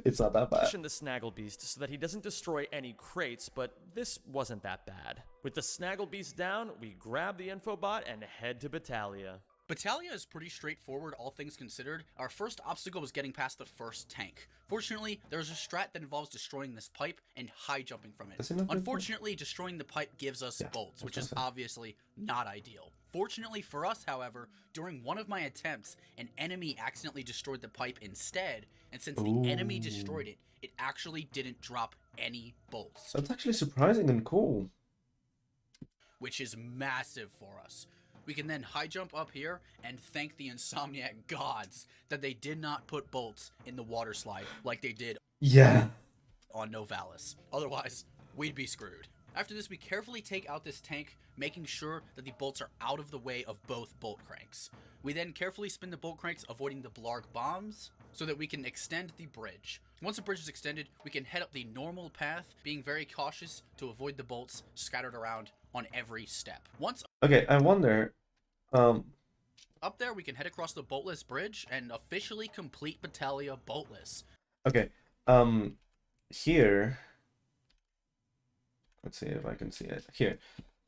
it's not that bad. The Snagglebeast so that he doesn't destroy any crates, but this wasn't that bad. With the Snagglebeast down, we grab the infobot and head to Batalia. Batalia is pretty straightforward, all things considered. Our first obstacle was getting past the first tank. Fortunately, there's a strat that involves destroying this pipe and high jumping from it. Unfortunately, destroying the pipe gives us bolts, which is obviously not ideal. Fortunately for us, however, during one of my attempts, an enemy accidentally destroyed the pipe instead, and since the enemy destroyed it, it actually didn't drop any bolts. That's actually surprising and cool. Which is massive for us. We can then high jump up here and thank the Insomniac gods that they did not put bolts in the water slide like they did on Novalis. Otherwise, we'd be screwed. After this, we carefully take out this tank, making sure that the bolts are out of the way of both bolt cranks. We then carefully spin the bolt cranks, avoiding the Blarg bombs, so that we can extend the bridge. Once the bridge is extended, we can head up the normal path, being very cautious to avoid the bolts scattered around on every step. Once I wonder, up there, we can head across the Boltless Bridge and officially complete Batalia Boltless. Okay, here, let's see if I can see it. Here,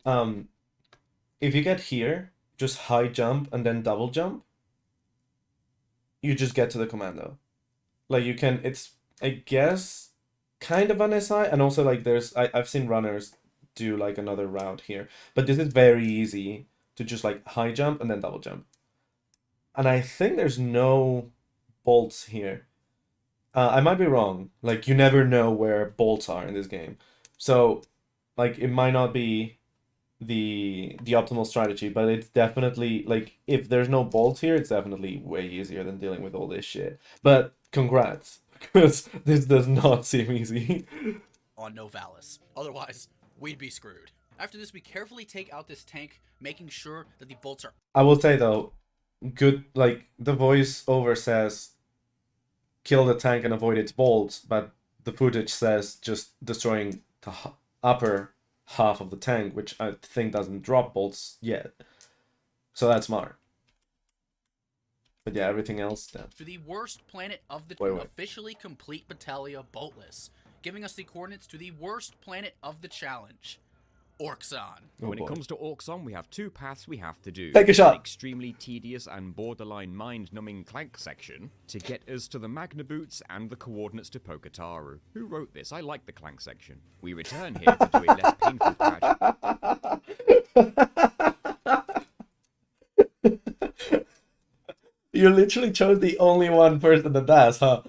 if you get here, just high jump and then double jump, you just get to the commando. Like, you can, it's, I guess, kind of an SI, and also, like, there's, I've seen runners do, like, another route here, but this is very easy to just, like, high jump and then double jump. And I think there's no bolts here. I might be wrong. Like, you never know where bolts are in this game. So, like, it might not be the optimal strategy, but it's definitely, like, if there's no bolts here, it's definitely way easier than dealing with all this shit. But congrats, because this does not seem easy. On Novalis. Otherwise, we'd be screwed. After this, we carefully take out this tank, making sure that the bolts are... I will say, though, good, like, the voiceover says, kill the tank and avoid its bolts, but the footage says just destroying the upper half of the tank, which I think doesn't drop bolts yet. So that's smart. But yeah, everything else then. To the worst planet of the officially complete Batalia Boltless, giving us the coordinates to the worst planet of the challenge, Orxon. When it comes to Orxon, we have two paths we have to do. Take a shot. An extremely tedious and borderline mind-numbing Clank section to get us to the Magna Boots and the coordinates to Pokataru. Who wrote this? I like the Clank section. We return here to do a less painful patch. You literally chose the only one person that does, huh?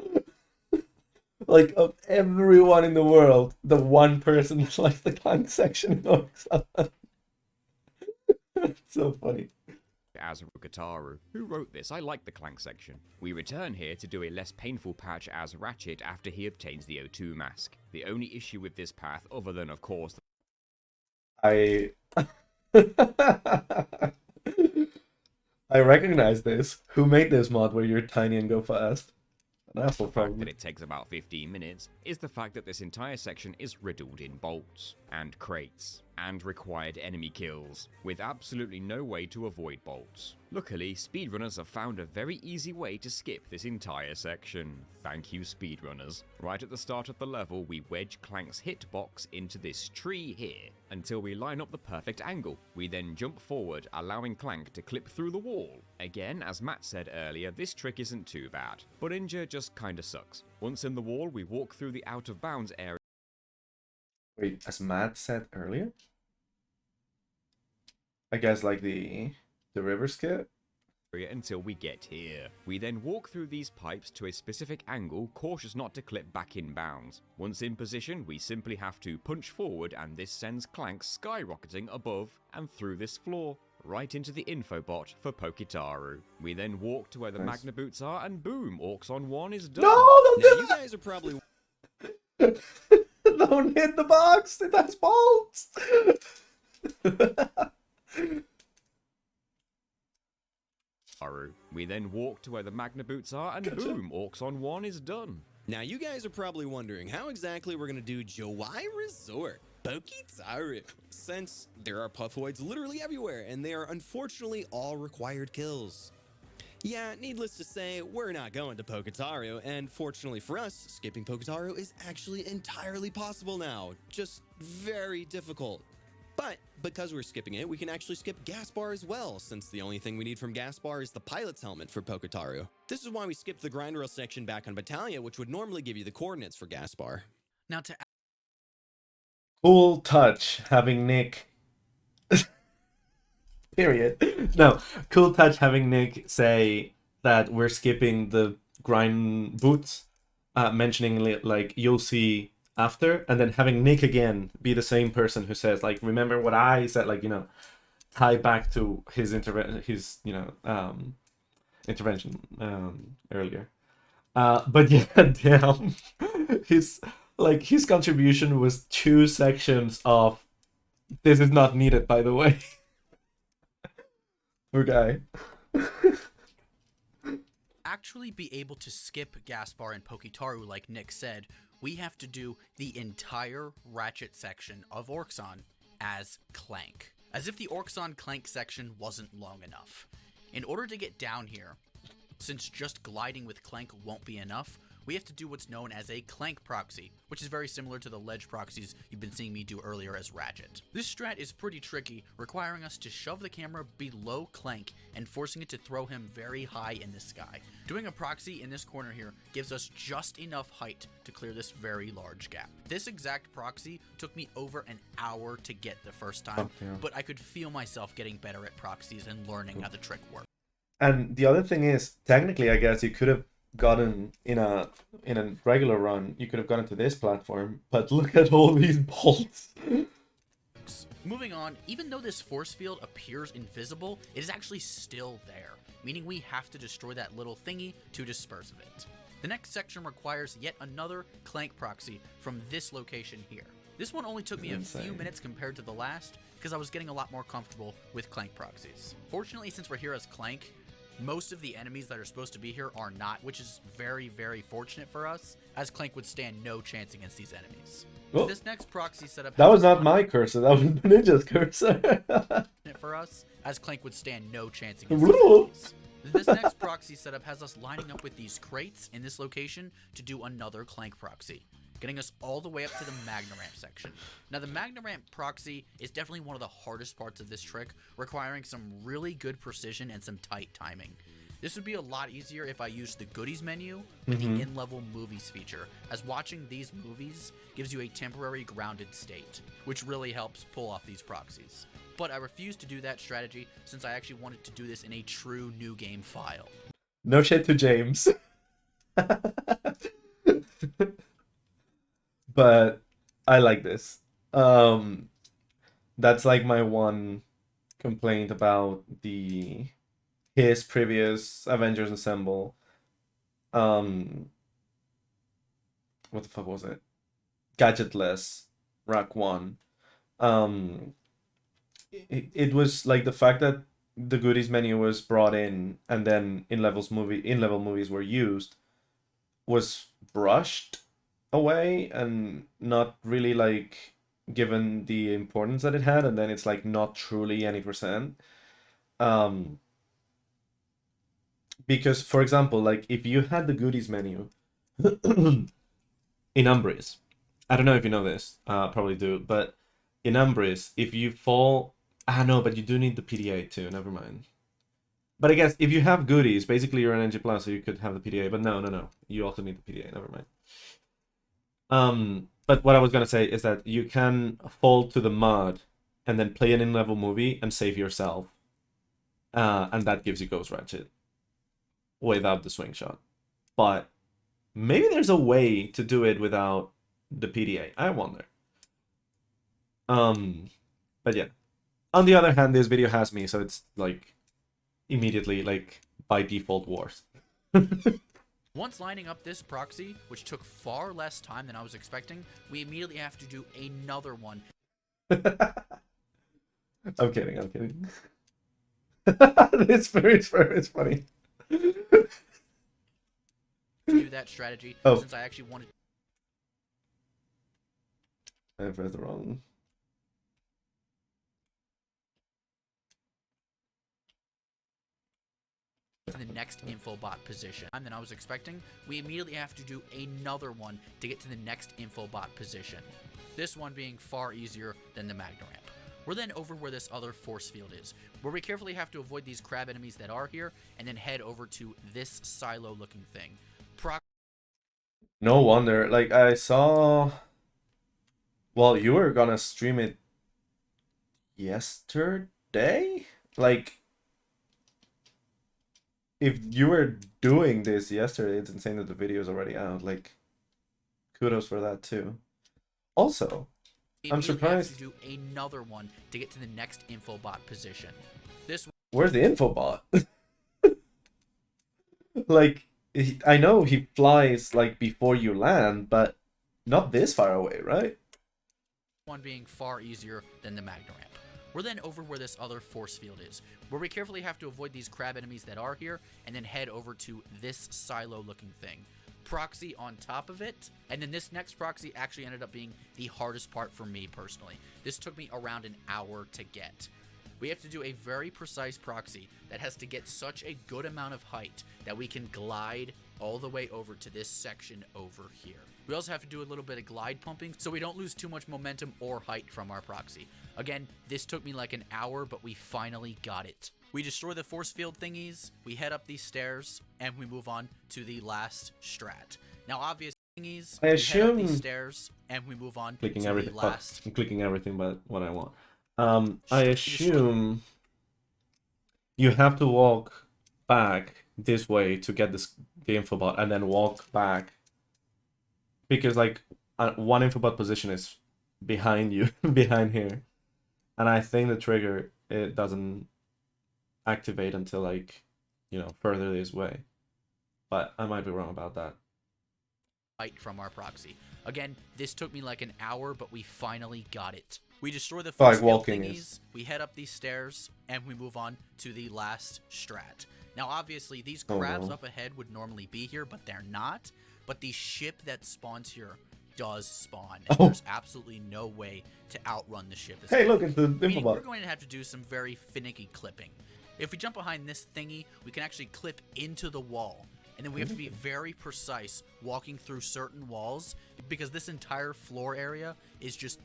Like, of everyone in the world, the one person that likes the Clank section knows. It's so funny. As Pokataru. Who wrote this? I like the Clank section. We return here to do a less painful patch as Ratchet after he obtains the O2 mask. The only issue with this path, other than, of course... I recognize this. Who made this mod where you're tiny and go fast? The fact that it takes about 15 minutes is the fact that this entire section is riddled in bolts and crates and required enemy kills with absolutely no way to avoid bolts. Luckily, speedrunners have found a very easy way to skip this entire section. Thank you, speedrunners. Right at the start of the level, we wedge Clank's hitbox into this tree here until we line up the perfect angle. We then jump forward, allowing Clank to clip through the wall. Again, as Matt said earlier, this trick isn't too bad. Buninja just kinda sucks. Once in the wall, we walk through the out of bounds area. Wait, as Matt said earlier? I guess like the river skip? Until we get here. We then walk through these pipes to a specific angle, cautious not to clip back in bounds. Once in position, we simply have to punch forward and this sends Clank skyrocketing above and through this floor, right into the infobot for Pokataru. We then walk to where the Magna Boots are and boom, Orxon 1 is done. No, Now, you guys are probably... Don't hit the box! It has bolts! We then walk to where the Magna Boots are and boom, Orxon 1 is done. Now, you guys are probably wondering how exactly we're gonna do Jawai Resort, Pokataru, since there are Puffoids literally everywhere, and they are unfortunately all required kills. Yeah, needless to say, we're not going to Pokataru, and fortunately for us, skipping Pokataru is actually entirely possible now, just very difficult. But because we're skipping it, we can actually skip Gaspar as well, since the only thing we need from Gaspar is the pilot's helmet for Pokotaru. This is why we skipped the grind rail section back on Batalia, which would normally give you the coordinates for Gaspar. Now to Cool touch having Nick. Period. No, cool touch having Nick say that we're skipping the grind boots, mentioning like you'll see after, and then having Nick again be the same person who says like, remember what I said, like, you know, tie back to his intervention earlier. But yeah, damn, his contribution was 2 sections of this is not needed, by the way. Poor guy. actually be able to skip Gaspar and Pokitaru like Nick said, we have to do the entire Ratchet section of Orxon as Clank. As if the Orxon Clank section wasn't long enough. In order to get down here, since just gliding with Clank won't be enough, we have to do what's known as a Clank proxy, which is very similar to the ledge proxies you've been seeing me do earlier as Ratchet. This strat is pretty tricky, requiring us to shove the camera below Clank and forcing it to throw him very high in the sky. Doing a proxy in this corner here gives us just enough height to clear this very large gap. This exact proxy took me over an hour to get the first time, but I could feel myself getting better at proxies and learning how the trick works. And the other thing is, technically, I guess you could have gotten in a regular run, you could have gotten to this platform, but look at all these bolts. Moving on, even though this force field appears invisible, it is actually still there, meaning we have to destroy that little thingy to disperse of it. The next section requires yet another Clank proxy from this location here. This one only took me a few minutes compared to the last, because I was getting a lot more comfortable with Clank proxies. Fortunately, since we're here as Clank, most of the enemies that are supposed to be here are not, which is very, very fortunate for us, as Clank would stand no chance against these enemies. Oh, this next proxy setup that was not my cursor, that was BUNINJA'S cursor. for us, as Clank would stand no chance against these enemies. This next proxy setup has us lining up with these crates in this location to do another Clank proxy, getting us all the way up to the Magna Ramp section. Now, the Magna Ramp proxy is definitely one of the hardest parts of this trick, requiring some really good precision and some tight timing. This would be a lot easier if I used the goodies menu with the in-level movies feature, as watching these movies gives you a temporary grounded state, which really helps pull off these proxies. But I refused to do that strategy since I actually wanted to do this in a true new game file. No shit to James. But I like this. That's like my one complaint about his previous Avengers Assemble. What the fuck was it? Gadgetless Rack 1. It was like the fact that the goodies menu was brought in and then in-level movies were used was brushed away and not really like given the importance that it had, and then it's like not truly any percent. Because for example, like if you had the goodies menu in Umbris, I don't know if you know this, probably do, but in Umbris, if you fall, no, but you do need the PDA too, never mind. But I guess if you have goodies, basically you're an NG plus, so you could have the PDA, but no, you also need the PDA, never mind. But what I was gonna say is that you can fall to the mud and then play an in-level movie and save yourself. And that gives you Ghost Ratchet without the swing shot. But maybe there's a way to do it without the PDA. I wonder. But yeah. On the other hand, this video has me, so it's like immediately like by default worse. Once lining up this proxy, which took far less time than I was expecting, we immediately have to do another one. I'm kidding. It's funny. Do that strategy since I actually wanted. I pressed the wrong. The next infobot position. And then I was expecting, we immediately have to do another one to get to the next infobot position. This one being far easier than the Magna Ramp. We're then over where this other force field is, where we carefully have to avoid these crab enemies that are here, and then head over to this silo-looking thing. No wonder. Like, I saw... Well, you were gonna stream it yesterday? Like, if you were doing this yesterday, it's insane that the video is already out. Like, kudos for that too. Also, I'm surprised. Have to do another one to get to the next infobot position. Where's the infobot? Like, I know he flies like before you land, but not this far away, right? One being far easier than the Magna Ramp. We're then over where this other force field is, where we carefully have to avoid these crab enemies that are here, and then head over to this silo-looking thing. Proxy on top of it, and then this next proxy actually ended up being the hardest part for me personally. This took me around an hour to get. We have to do a very precise proxy that has to get such a good amount of height that we can glide all the way over to this section over here. We also have to do a little bit of glide pumping so we don't lose too much momentum or height from our proxy. Again, this took me like an hour, but we finally got it. We destroy the force field thingies, we head up these stairs, and we move on to the last strat. Now, obviously, thingies, I assume... we head up these stairs, and we move on clicking to everything, the last... I'm clicking everything but what I want. I assume you have to walk back this way to get the infobot, and then walk back, because like one infobot position is behind you, behind here, and I think the trigger, it doesn't activate until like, you know, further this way, but I might be wrong about that. From our proxy. Again, this took me like an hour, but we finally got it. We destroy the force field thingies, we head up these stairs, and we move on to the last strat. Now, obviously, these crabs up ahead would normally be here, but they're not. But the ship that spawns here does spawn, and there's absolutely no way to outrun the ship. Hey, look, it's the Meaning we're infobot. going to have to do some very finicky clipping. If we jump behind this thingy, we can actually clip into the wall. And then we have to be very precise walking through certain walls, because this entire floor area is just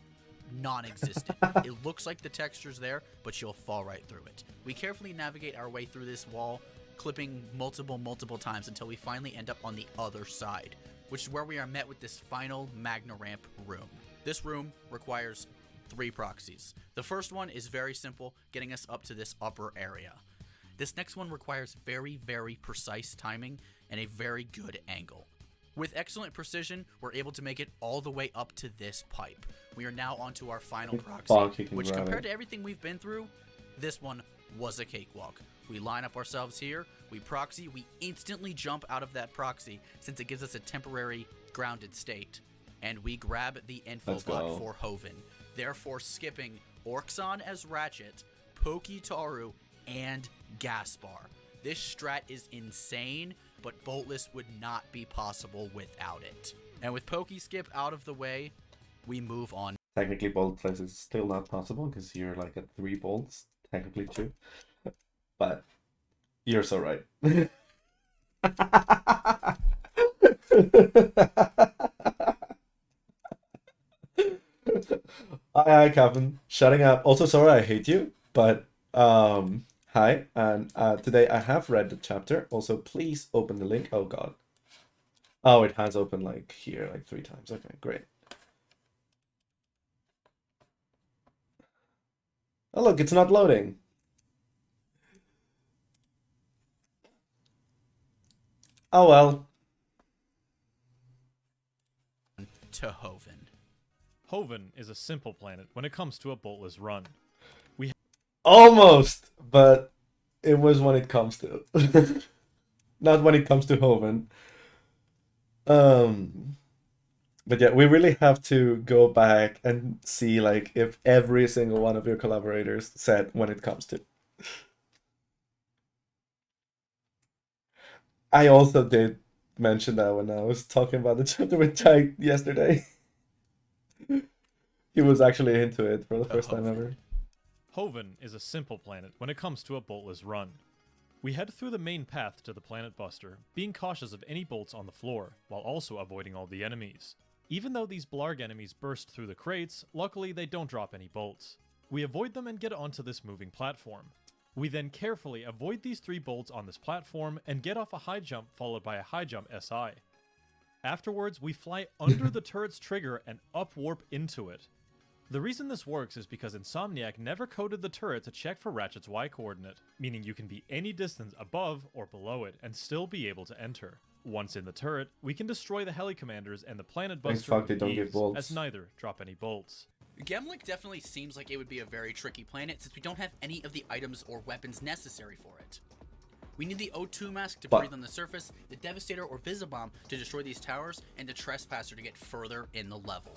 non-existent. It looks like the texture's there, but you'll fall right through it. We carefully navigate our way through this wall, clipping multiple times until we finally end up on the other side, which is where we are met with this final Magna Ramp room. This room requires 3 proxies. The first one is very simple, getting us up to this upper area. This next one requires very precise timing and a very good angle. With excellent precision, we're able to make it all the way up to this pipe. We are now onto our final proxy, which compared to everything we've been through, this one was a cakewalk. We line up ourselves here, we proxy, we instantly jump out of that proxy since it gives us a temporary grounded state, and we grab the infobot for Hoven, therefore skipping Orxon as Ratchet, Pokitaru, and Gaspar. This strat is insane, but Boltless would not be possible without it. And with Skip out of the way, we move on. Technically, Boltless is still not possible because you're like at 3 bolts, technically 2. But you're so right. Hi, Kevin. Shutting up. Also, sorry I hate you, but hi, and today I have read the chapter. Also, please open the link. Oh god. Oh, it has opened like here, like 3 times. Okay, great. Oh look, it's not loading. Oh well. To Hoven. Hoven is a simple planet when it comes to a boltless run. Almost, but it was when it comes to. Not when it comes to Hoven. But yeah, we really have to go back and see like if every single one of your collaborators said when it comes to. I also did mention that when I was talking about the chapter with Drek yesterday. He was actually into it for the first time ever. Hoven is a simple planet when it comes to a boltless run. We head through the main path to the Planet Buster, being cautious of any bolts on the floor, while also avoiding all the enemies. Even though these Blarg enemies burst through the crates, luckily they don't drop any bolts. We avoid them and get onto this moving platform. We then carefully avoid these 3 bolts on this platform and get off a high jump followed by a high jump SI. Afterwards, we fly under the turret's trigger and up warp into it. The reason this works is because Insomniac never coded the turret to check for Ratchet's Y coordinate, meaning you can be any distance above or below it and still be able to enter. Once in the turret, we can destroy the heli commanders and the planet buster with ease, as neither drop any bolts. Gemlik definitely seems like it would be a very tricky planet since we don't have any of the items or weapons necessary for it. We need the O2 mask to breathe on the surface, the Devastator or Visibomb to destroy these towers, and the Trespasser to get further in the level.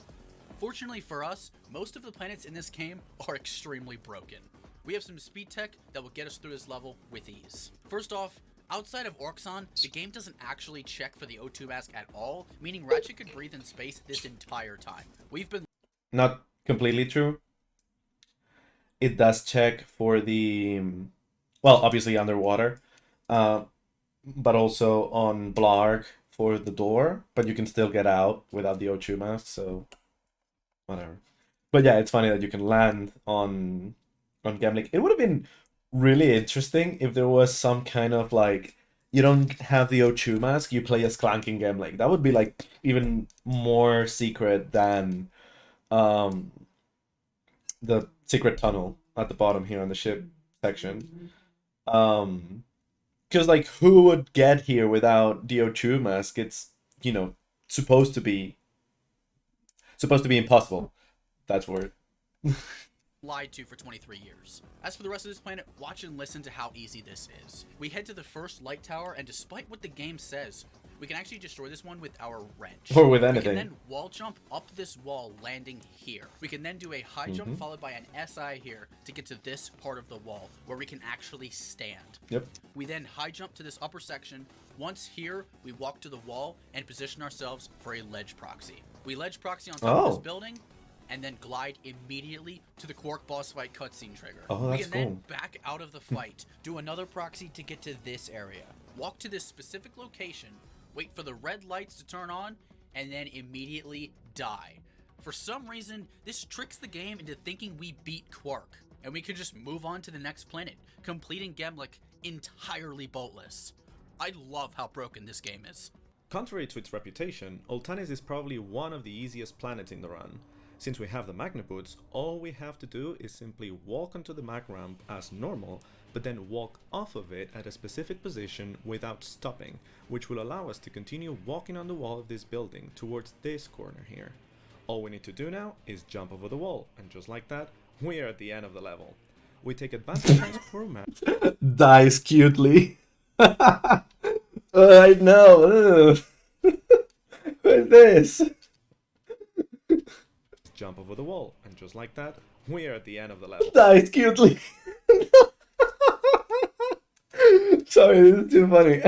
Fortunately for us, most of the planets in this game are extremely broken. We have some speed tech that will get us through this level with ease. First off, outside of Orxon, the game doesn't actually check for the O2 mask at all, meaning Ratchet could breathe in space this entire time. We've been... Not completely true. It does check for the... well, obviously underwater. But also on Blarg for the door, but you can still get out without the O2 mask, so whatever. But yeah, it's funny that you can land on Gemlik. It would have been really interesting if there was some kind of like, you don't have the O2 mask, you play as Clank in Gemlik. That would be like even more secret than the secret tunnel at the bottom here on the ship section. Because, like, who would get here without the O2 mask? It's, you know, supposed to be impossible. That's word. lied to for 23 years. As for the rest of this planet, watch and listen to how easy this is. We head to the first light tower, and despite what the game says, we can actually destroy this one with our wrench. Or with anything. We can then wall jump up this wall, landing here. We can then do a high jump followed by an SI here to get to this part of the wall, where we can actually stand. Yep. We then high jump to this upper section. Once here, we walk to the wall and position ourselves for a ledge proxy. We ledge proxy on top of this building, and then glide immediately to the Quark boss fight cutscene trigger. Oh, that's we can then back out of the fight, do another proxy to get to this area, walk to this specific location, wait for the red lights to turn on, and then immediately die. For some reason, this tricks the game into thinking we beat Quark, and we can just move on to the next planet, completing Gemlik entirely boltless. I love how broken this game is. Contrary to its reputation, Oltanis is probably one of the easiest planets in the run. Since we have the magna boots, all we have to do is simply walk onto the mag ramp as normal, but then walk off of it at a specific position without stopping, which will allow us to continue walking on the wall of this building towards this corner here. All we need to do now is jump over the wall, and just like that, we are at the end of the level. We take advantage of this poor man. Dies cutely. I know. What is this? Jump over the wall, and just like that, we are at the end of the level. Dies cutely. Sorry, this is too funny.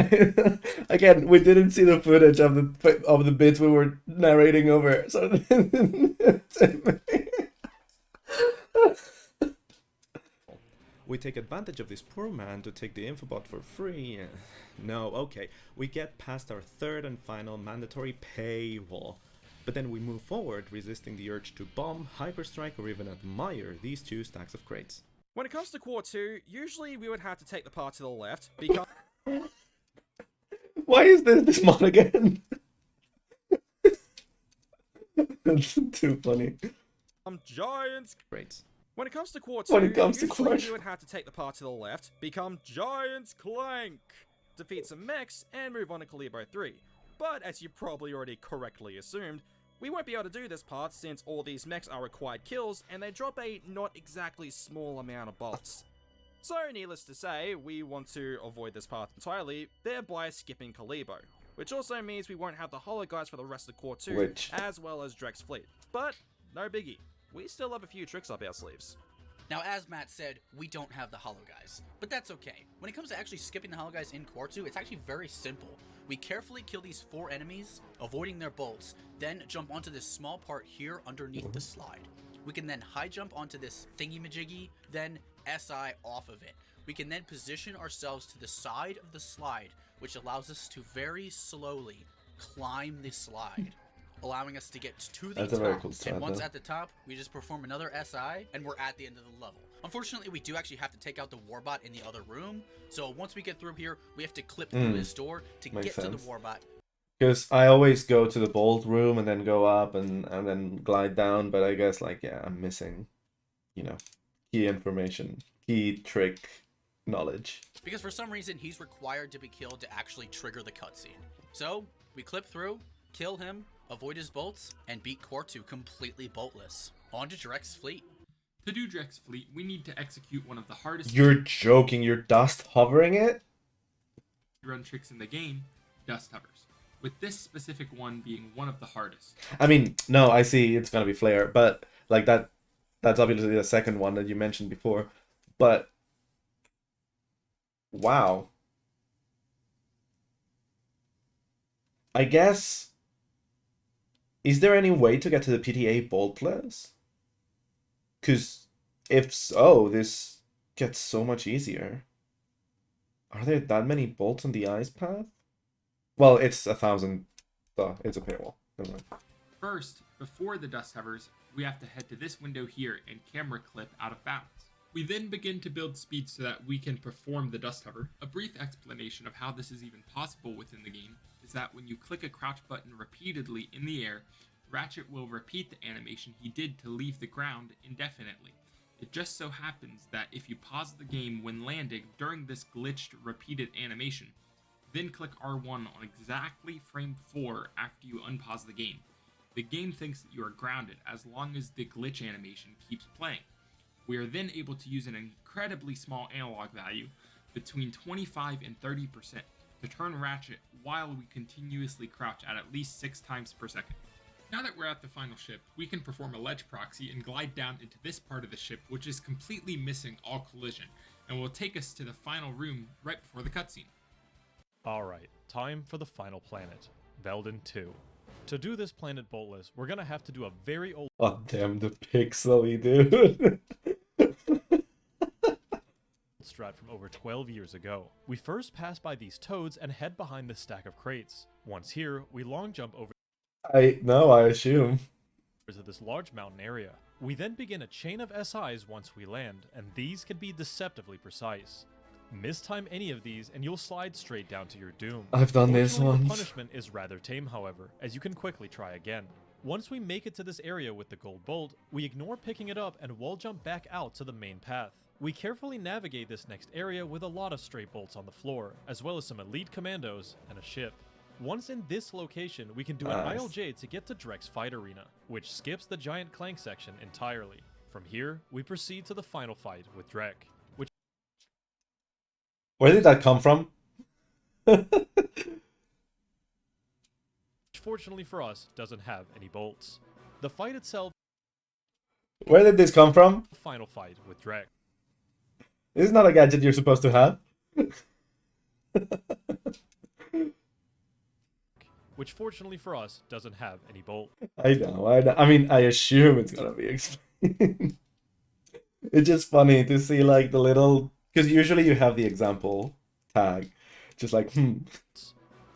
Again, we didn't see the footage of the bits we were narrating over. So we take advantage of this poor man to take the infobot for free. No, okay. We get past our third and final mandatory paywall. But then we move forward, resisting the urge to bomb, hyperstrike, or even admire these two stacks of crates. When it comes to Quartu, usually we would have to take the path to the left, because... Why is this mod again? That's too funny. Giants... Crates. When it comes to Quartu, usually we would have to take the path to the left, become Giants Clank, defeat some mechs, and move on to Collaborators 3. But, as you probably already correctly assumed, we won't be able to do this part since all these mechs are required kills and they drop a not exactly small amount of bolts. So, needless to say, we want to avoid this path entirely, thereby skipping Collabo, which also means we won't have the holo guys for the rest of Quartu, as well as Drek's fleet. But, no biggie, we still have a few tricks up our sleeves. Now, as Matt said, we don't have the holo guys, but that's okay. When it comes to actually skipping the holo guys in Quartu, it's actually very simple. We carefully kill these 4 enemies, avoiding their bolts, then jump onto this small part here underneath the slide. We can then high jump onto this thingy-majiggy, then SI off of it. We can then position ourselves to the side of the slide, which allows us to very slowly climb the slide. allowing us to get to the That's top. a very cool strat, And once though. at the top, we just perform another SI, and we're at the end of the level. Unfortunately, we do actually have to take out the warbot in the other room. So once we get through here, we have to clip through this door to Makes get to the sense. warbot. Because I always go to the bolt room and then go up and then glide down, but I guess, like, yeah, I'm missing, you know, key information, key trick knowledge. Because for some reason, he's required to be killed to actually trigger the cutscene. So we clip through, kill him, avoid his bolts, and beat Quartu completely boltless. On to Drek's fleet. To do Drek's fleet, we need to execute one of the hardest You're joking, you're dust hovering it? run tricks in the game, dust hovers, with this specific one being one of the hardest. I mean, no, I see it's gonna be flare, but like that's obviously the second one that you mentioned before. But wow. I guess, is there any way to get to the PTA boltless? Because if so, this gets so much easier. Are there that many bolts on the ice path? Well, it's 1,000. Duh, it's a paywall. Never mind. First, before the dust hovers, we have to head to this window here and camera clip out of bounds. We then begin to build speed so that we can perform the dust hover. A brief explanation of how this is even possible within the game is that when you click a crouch button repeatedly in the air, Ratchet will repeat the animation he did to leave the ground indefinitely. It just so happens that if you pause the game when landing during this glitched repeated animation, then click R1 on exactly frame 4 after you unpause the game thinks that you are grounded as long as the glitch animation keeps playing. We are then able to use an incredibly small analog value, between 25 and 30%, to turn Ratchet while we continuously crouch at least 6 times per second. Now that we're at the final ship, we can perform a ledge proxy and glide down into this part of the ship, which is completely missing all collision, and will take us to the final room right before the cutscene. Alright, time for the final planet, Veldin 2. To do this planet boltless, we're gonna have to do a very old Oh damn, the pixely, dude. strat from over 12 years ago. We first pass by these toads and head behind this stack of crates. Once here, we long jump over I assume. to this large mountain area. We then begin a chain of SIs once we land, and these can be deceptively precise. Mistime any of these and you'll slide straight down to your doom. I've done this Fortunately, the once. punishment is rather tame, however, as you can quickly try again. Once we make it to this area with the gold bolt, we ignore picking it up and wall jump back out to the main path. We carefully navigate this next area with a lot of stray bolts on the floor, as well as some elite commandos and a ship. Once in this location, we can do an Nice. ILJ to get to Drek's fight arena, which skips the giant Clank section entirely. From here, we proceed to the final fight with Drek, which Where did that come from? fortunately for us doesn't have any bolts. The fight itself, Where did this come from? the final fight with Drek. This is not a gadget you're supposed to have. Which fortunately for us doesn't have any bolt. I know. I mean, I assume it's gonna be explained. It's just funny to see like the little, because usually you have the example tag, just like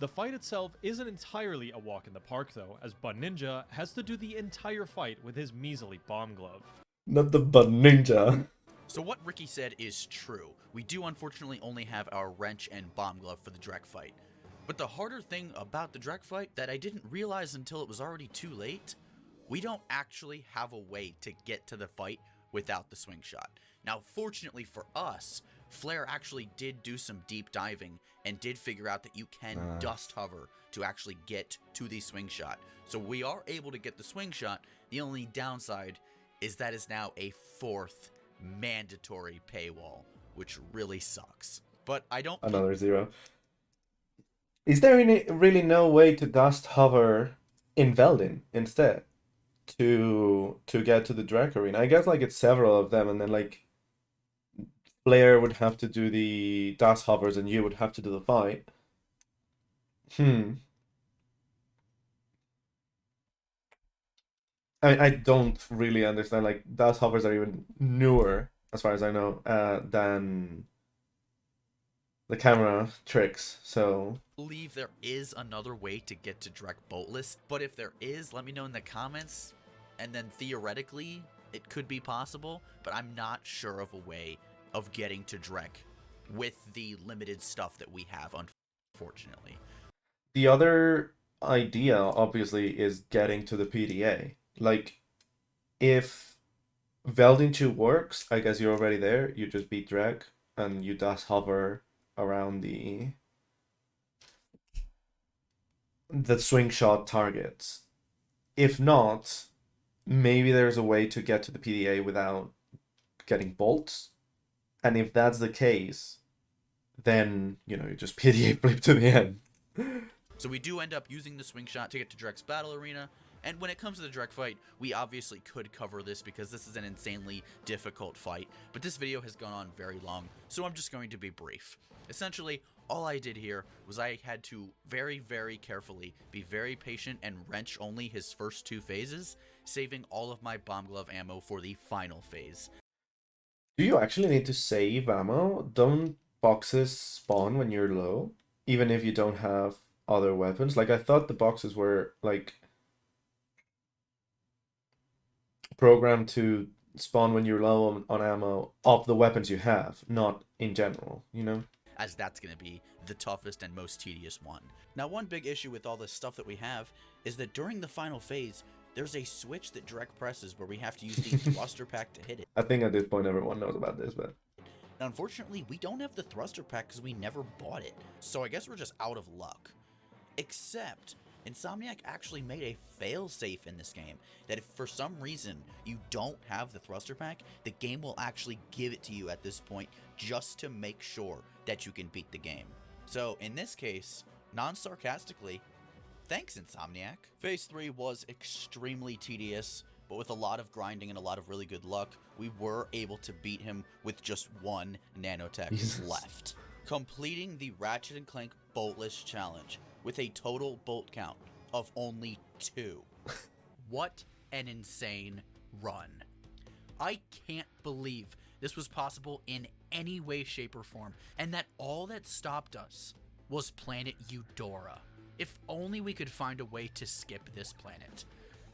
The fight itself isn't entirely a walk in the park though, as BUNINJA has to do the entire fight with his measly bomb glove. not the BUNINJA. So what Ricky said is true. We do unfortunately only have our wrench and bomb glove for the Drek fight. But the harder thing about the Drek fight that I didn't realize until it was already too late, we don't actually have a way to get to the fight without the swing shot. Now, fortunately for us, Flare actually did do some deep diving and did figure out that you can dust hover to actually get to the swing shot. So we are able to get the swing shot. The only downside is that is now a 4th mandatory paywall, which really sucks. But I don't... Another 0. Is there really no way to dust hover in Veldin instead to get to the Drek arena? I guess like it's several of them, and then like Flare would have to do the dust hovers, and you would have to do the fight. I don't really understand. Like dust hovers are even newer, as far as I know, than the camera tricks. So believe there is another way to get to Drek Boltless, but if there is, let me know in the comments, and then theoretically it could be possible, but I'm not sure of a way of getting to Drek with the limited stuff that we have, unfortunately. The other idea, obviously, is getting to the PDA. Like, if Veldin 2 works, I guess you're already there. You just beat Drek, and you just hover around the swing shot targets. If not, maybe there's a way to get to the PDA without getting bolts. And if that's the case, then, you know, you just PDA flip to the end. So we do end up using the swing shot to get to Drek's battle arena, and when it comes to the Drek fight, we obviously could cover this because this is an insanely difficult fight, but this video has gone on very long, so I'm just going to be brief. Essentially, all I did here was I had to very, very carefully be very patient and wrench only his first 2 phases, saving all of my bomb glove ammo for the final phase. Do you actually need to save ammo? Don't boxes spawn when you're low, even if you don't have other weapons? Like, I thought the boxes were, like, programmed to spawn when you're low on ammo of the weapons you have, not in general, you know? As that's going to be the toughest and most tedious one. Now, one big issue with all this stuff that we have is that during the final phase, there's a switch that Drek presses where we have to use the thruster pack to hit it. I think at this point everyone knows about this, but... Now, unfortunately, we don't have the thruster pack because we never bought it, so I guess we're just out of luck. Except, Insomniac actually made a fail-safe in this game, that if for some reason you don't have the thruster pack, the game will actually give it to you at this point just to make sure that you can beat the game. So, in this case, non-sarcastically, thanks Insomniac. Phase 3 was extremely tedious, but with a lot of grinding and a lot of really good luck, we were able to beat him with just 1 nanotech left. Completing the Ratchet & Clank Boltless Challenge with a total bolt count of only 2. What an insane run. I can't believe this was possible in any way, shape, or form, and that all that stopped us was planet Eudora. If only we could find a way to skip this planet.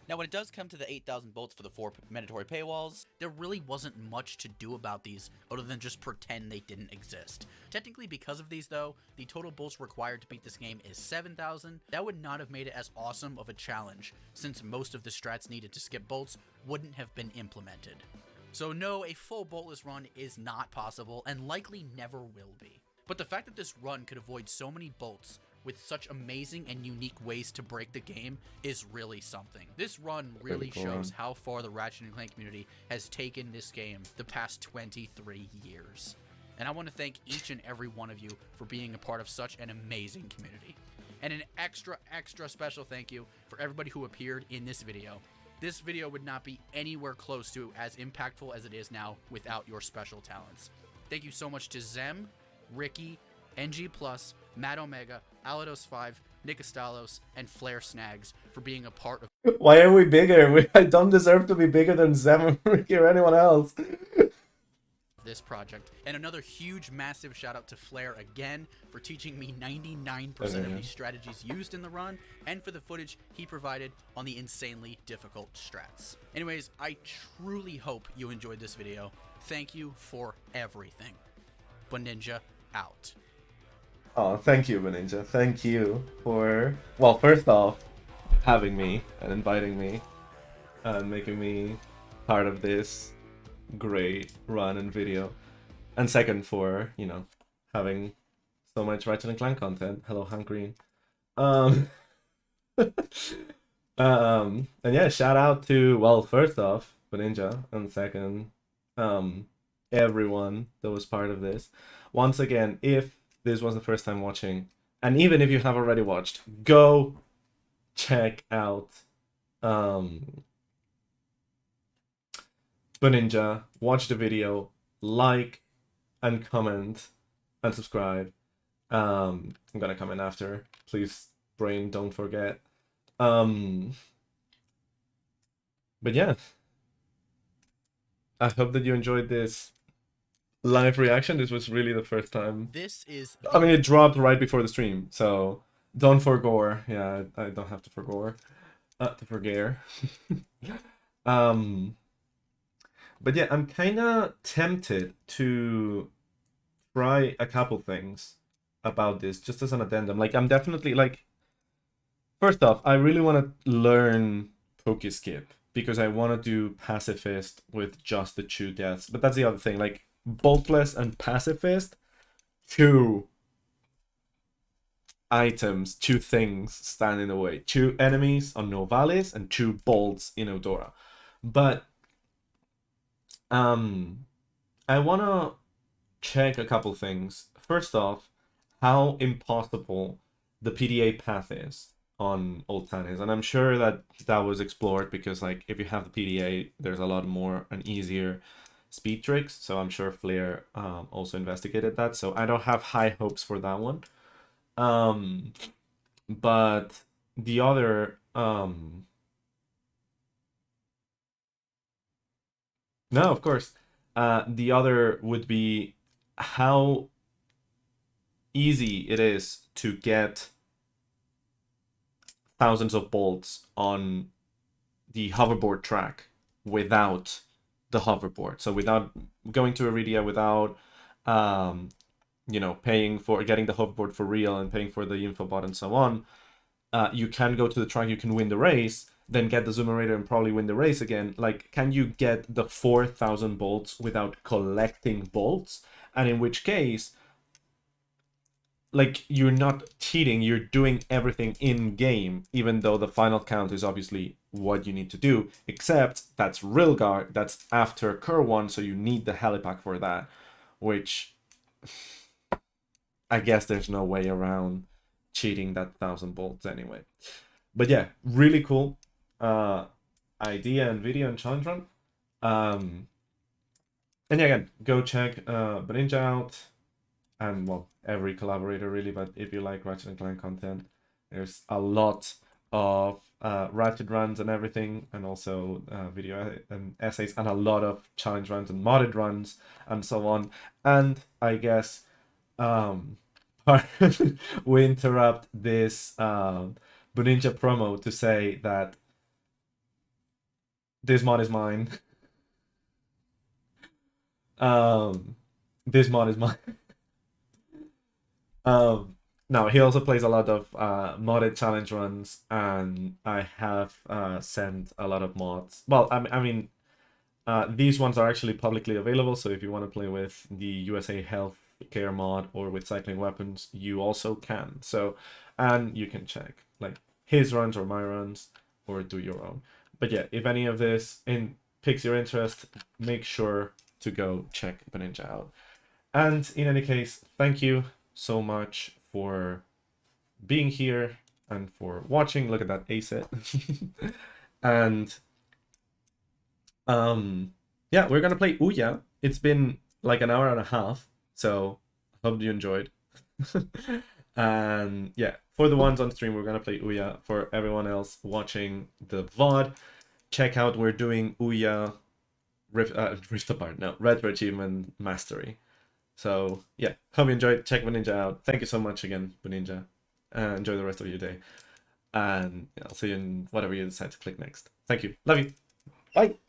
Now, when it does come to the 8,000 bolts for the 4 mandatory paywalls, there really wasn't much to do about these other than just pretend they didn't exist. Technically, because of these though, the total bolts required to beat this game is 7,000. That would not have made it as awesome of a challenge, since most of the strats needed to skip bolts wouldn't have been implemented. So no, a full boltless run is not possible and likely never will be. But the fact that this run could avoid so many bolts with such amazing and unique ways to break the game is really something. This run really shows how far the Ratchet & Clank community has taken this game the past 23 years. And I want to thank each and every one of you for being a part of such an amazing community. And an extra special thank you for everybody who appeared in this video. This video would not be anywhere close to as impactful as it is now without your special talents. Thank you so much to Zem, Ricky, NG+, Matt Omega, Alados5, Nikastalos, and Flare Snags for being a part of Why are we bigger? I don't deserve to be bigger than Zem, Ricky, or anyone else. this project. And another huge, massive shout out to Flare again for teaching me 99% of the strategies used in the run, and for the footage he provided on the insanely difficult strats. Anyways, I truly hope you enjoyed this video. Thank you for everything. BUNINJA out. Oh, thank you, BUNINJA. Thank you for, well, first off, having me and inviting me and making me part of this great run and video. And second, for, you know, having so much Ratchet and Clank content. Hello, Hank Green. And yeah, shout out to, well, first off, BUNINJA, and second, everyone that was part of this. Once again, if this was the first time watching, and even if you have already watched, go check out BUNINJA, watch the video, like and comment and subscribe. I'm gonna comment after, please, brain, don't forget. But yeah, I hope that you enjoyed this live reaction. This was really the first time. This is. I mean, it dropped right before the stream, so don't forgore. Yeah, I don't have to forgore. To forgare. But yeah, I'm kind of tempted to try a couple things about this, just as an addendum. Like, I'm definitely, like, first off, I really want to learn Pokeskip, because I want to do Pacifist with just the 2 deaths. But that's the other thing, like, Boltless and Pacifist, 2 items, 2 things stand in the way. 2 enemies on Novalis and 2 bolts in Eudora. But I want to check a couple things. First off, how impossible the PDA path is on Oltanis. And I'm sure that that was explored, because like if you have the PDA, there's a lot more and easier speed tricks. So I'm sure Flair also investigated that. So I don't have high hopes for that one. But the other no, of course. The other would be how easy it is to get thousands of bolts on the hoverboard track without the hoverboard. So without going to Iridia, without paying for getting the hoverboard for real and paying for the infobot and so on, you can go to the track, you can win the race, then get the Zoomerator and probably win the race again. Like, can you get the 4,000 bolts without collecting bolts? And in which case, like, you're not cheating, you're doing everything in game, even though the final count is obviously what you need to do, except that's Rilgar, that's after Kerwan, so you need the helipack for that, which I guess there's no way around cheating that 1,000 bolts anyway. But yeah, really cool idea and video and challenge run. And yeah, again, go check BUNINJA out, and well, every collaborator really. But if you like Ratchet and Clank content, there's a lot of Ratchet runs and everything, and also video and essays, and a lot of challenge runs and modded runs and so on. And I guess we interrupt this BUNINJA promo to say that this mod is mine. This mod is mine. No, he also plays a lot of modded challenge runs, and I have sent a lot of mods. Well, I mean, these ones are actually publicly available, so if you want to play with the USA Health Care mod or with cycling weapons, you also can. So, and you can check like his runs or my runs, or do your own. But yeah, if any of this piques your interest, make sure to go check BUNINJA out. And in any case, thank you so much for being here and for watching. Look at that ace-it. And yeah, we're gonna play Ouya. It's been like an hour and a half, so hope you enjoyed. And yeah, for the ones on stream, we're gonna play Ouya. For everyone else watching the VOD, check out, we're doing Ouya Rift Apart, no, Retro Achievement Mastery. So yeah, hope you enjoyed. Check BUNINJA out. Thank you so much again, BUNINJA. Enjoy the rest of your day. And I'll see you in whatever you decide to click next. Thank you. Love you. Bye.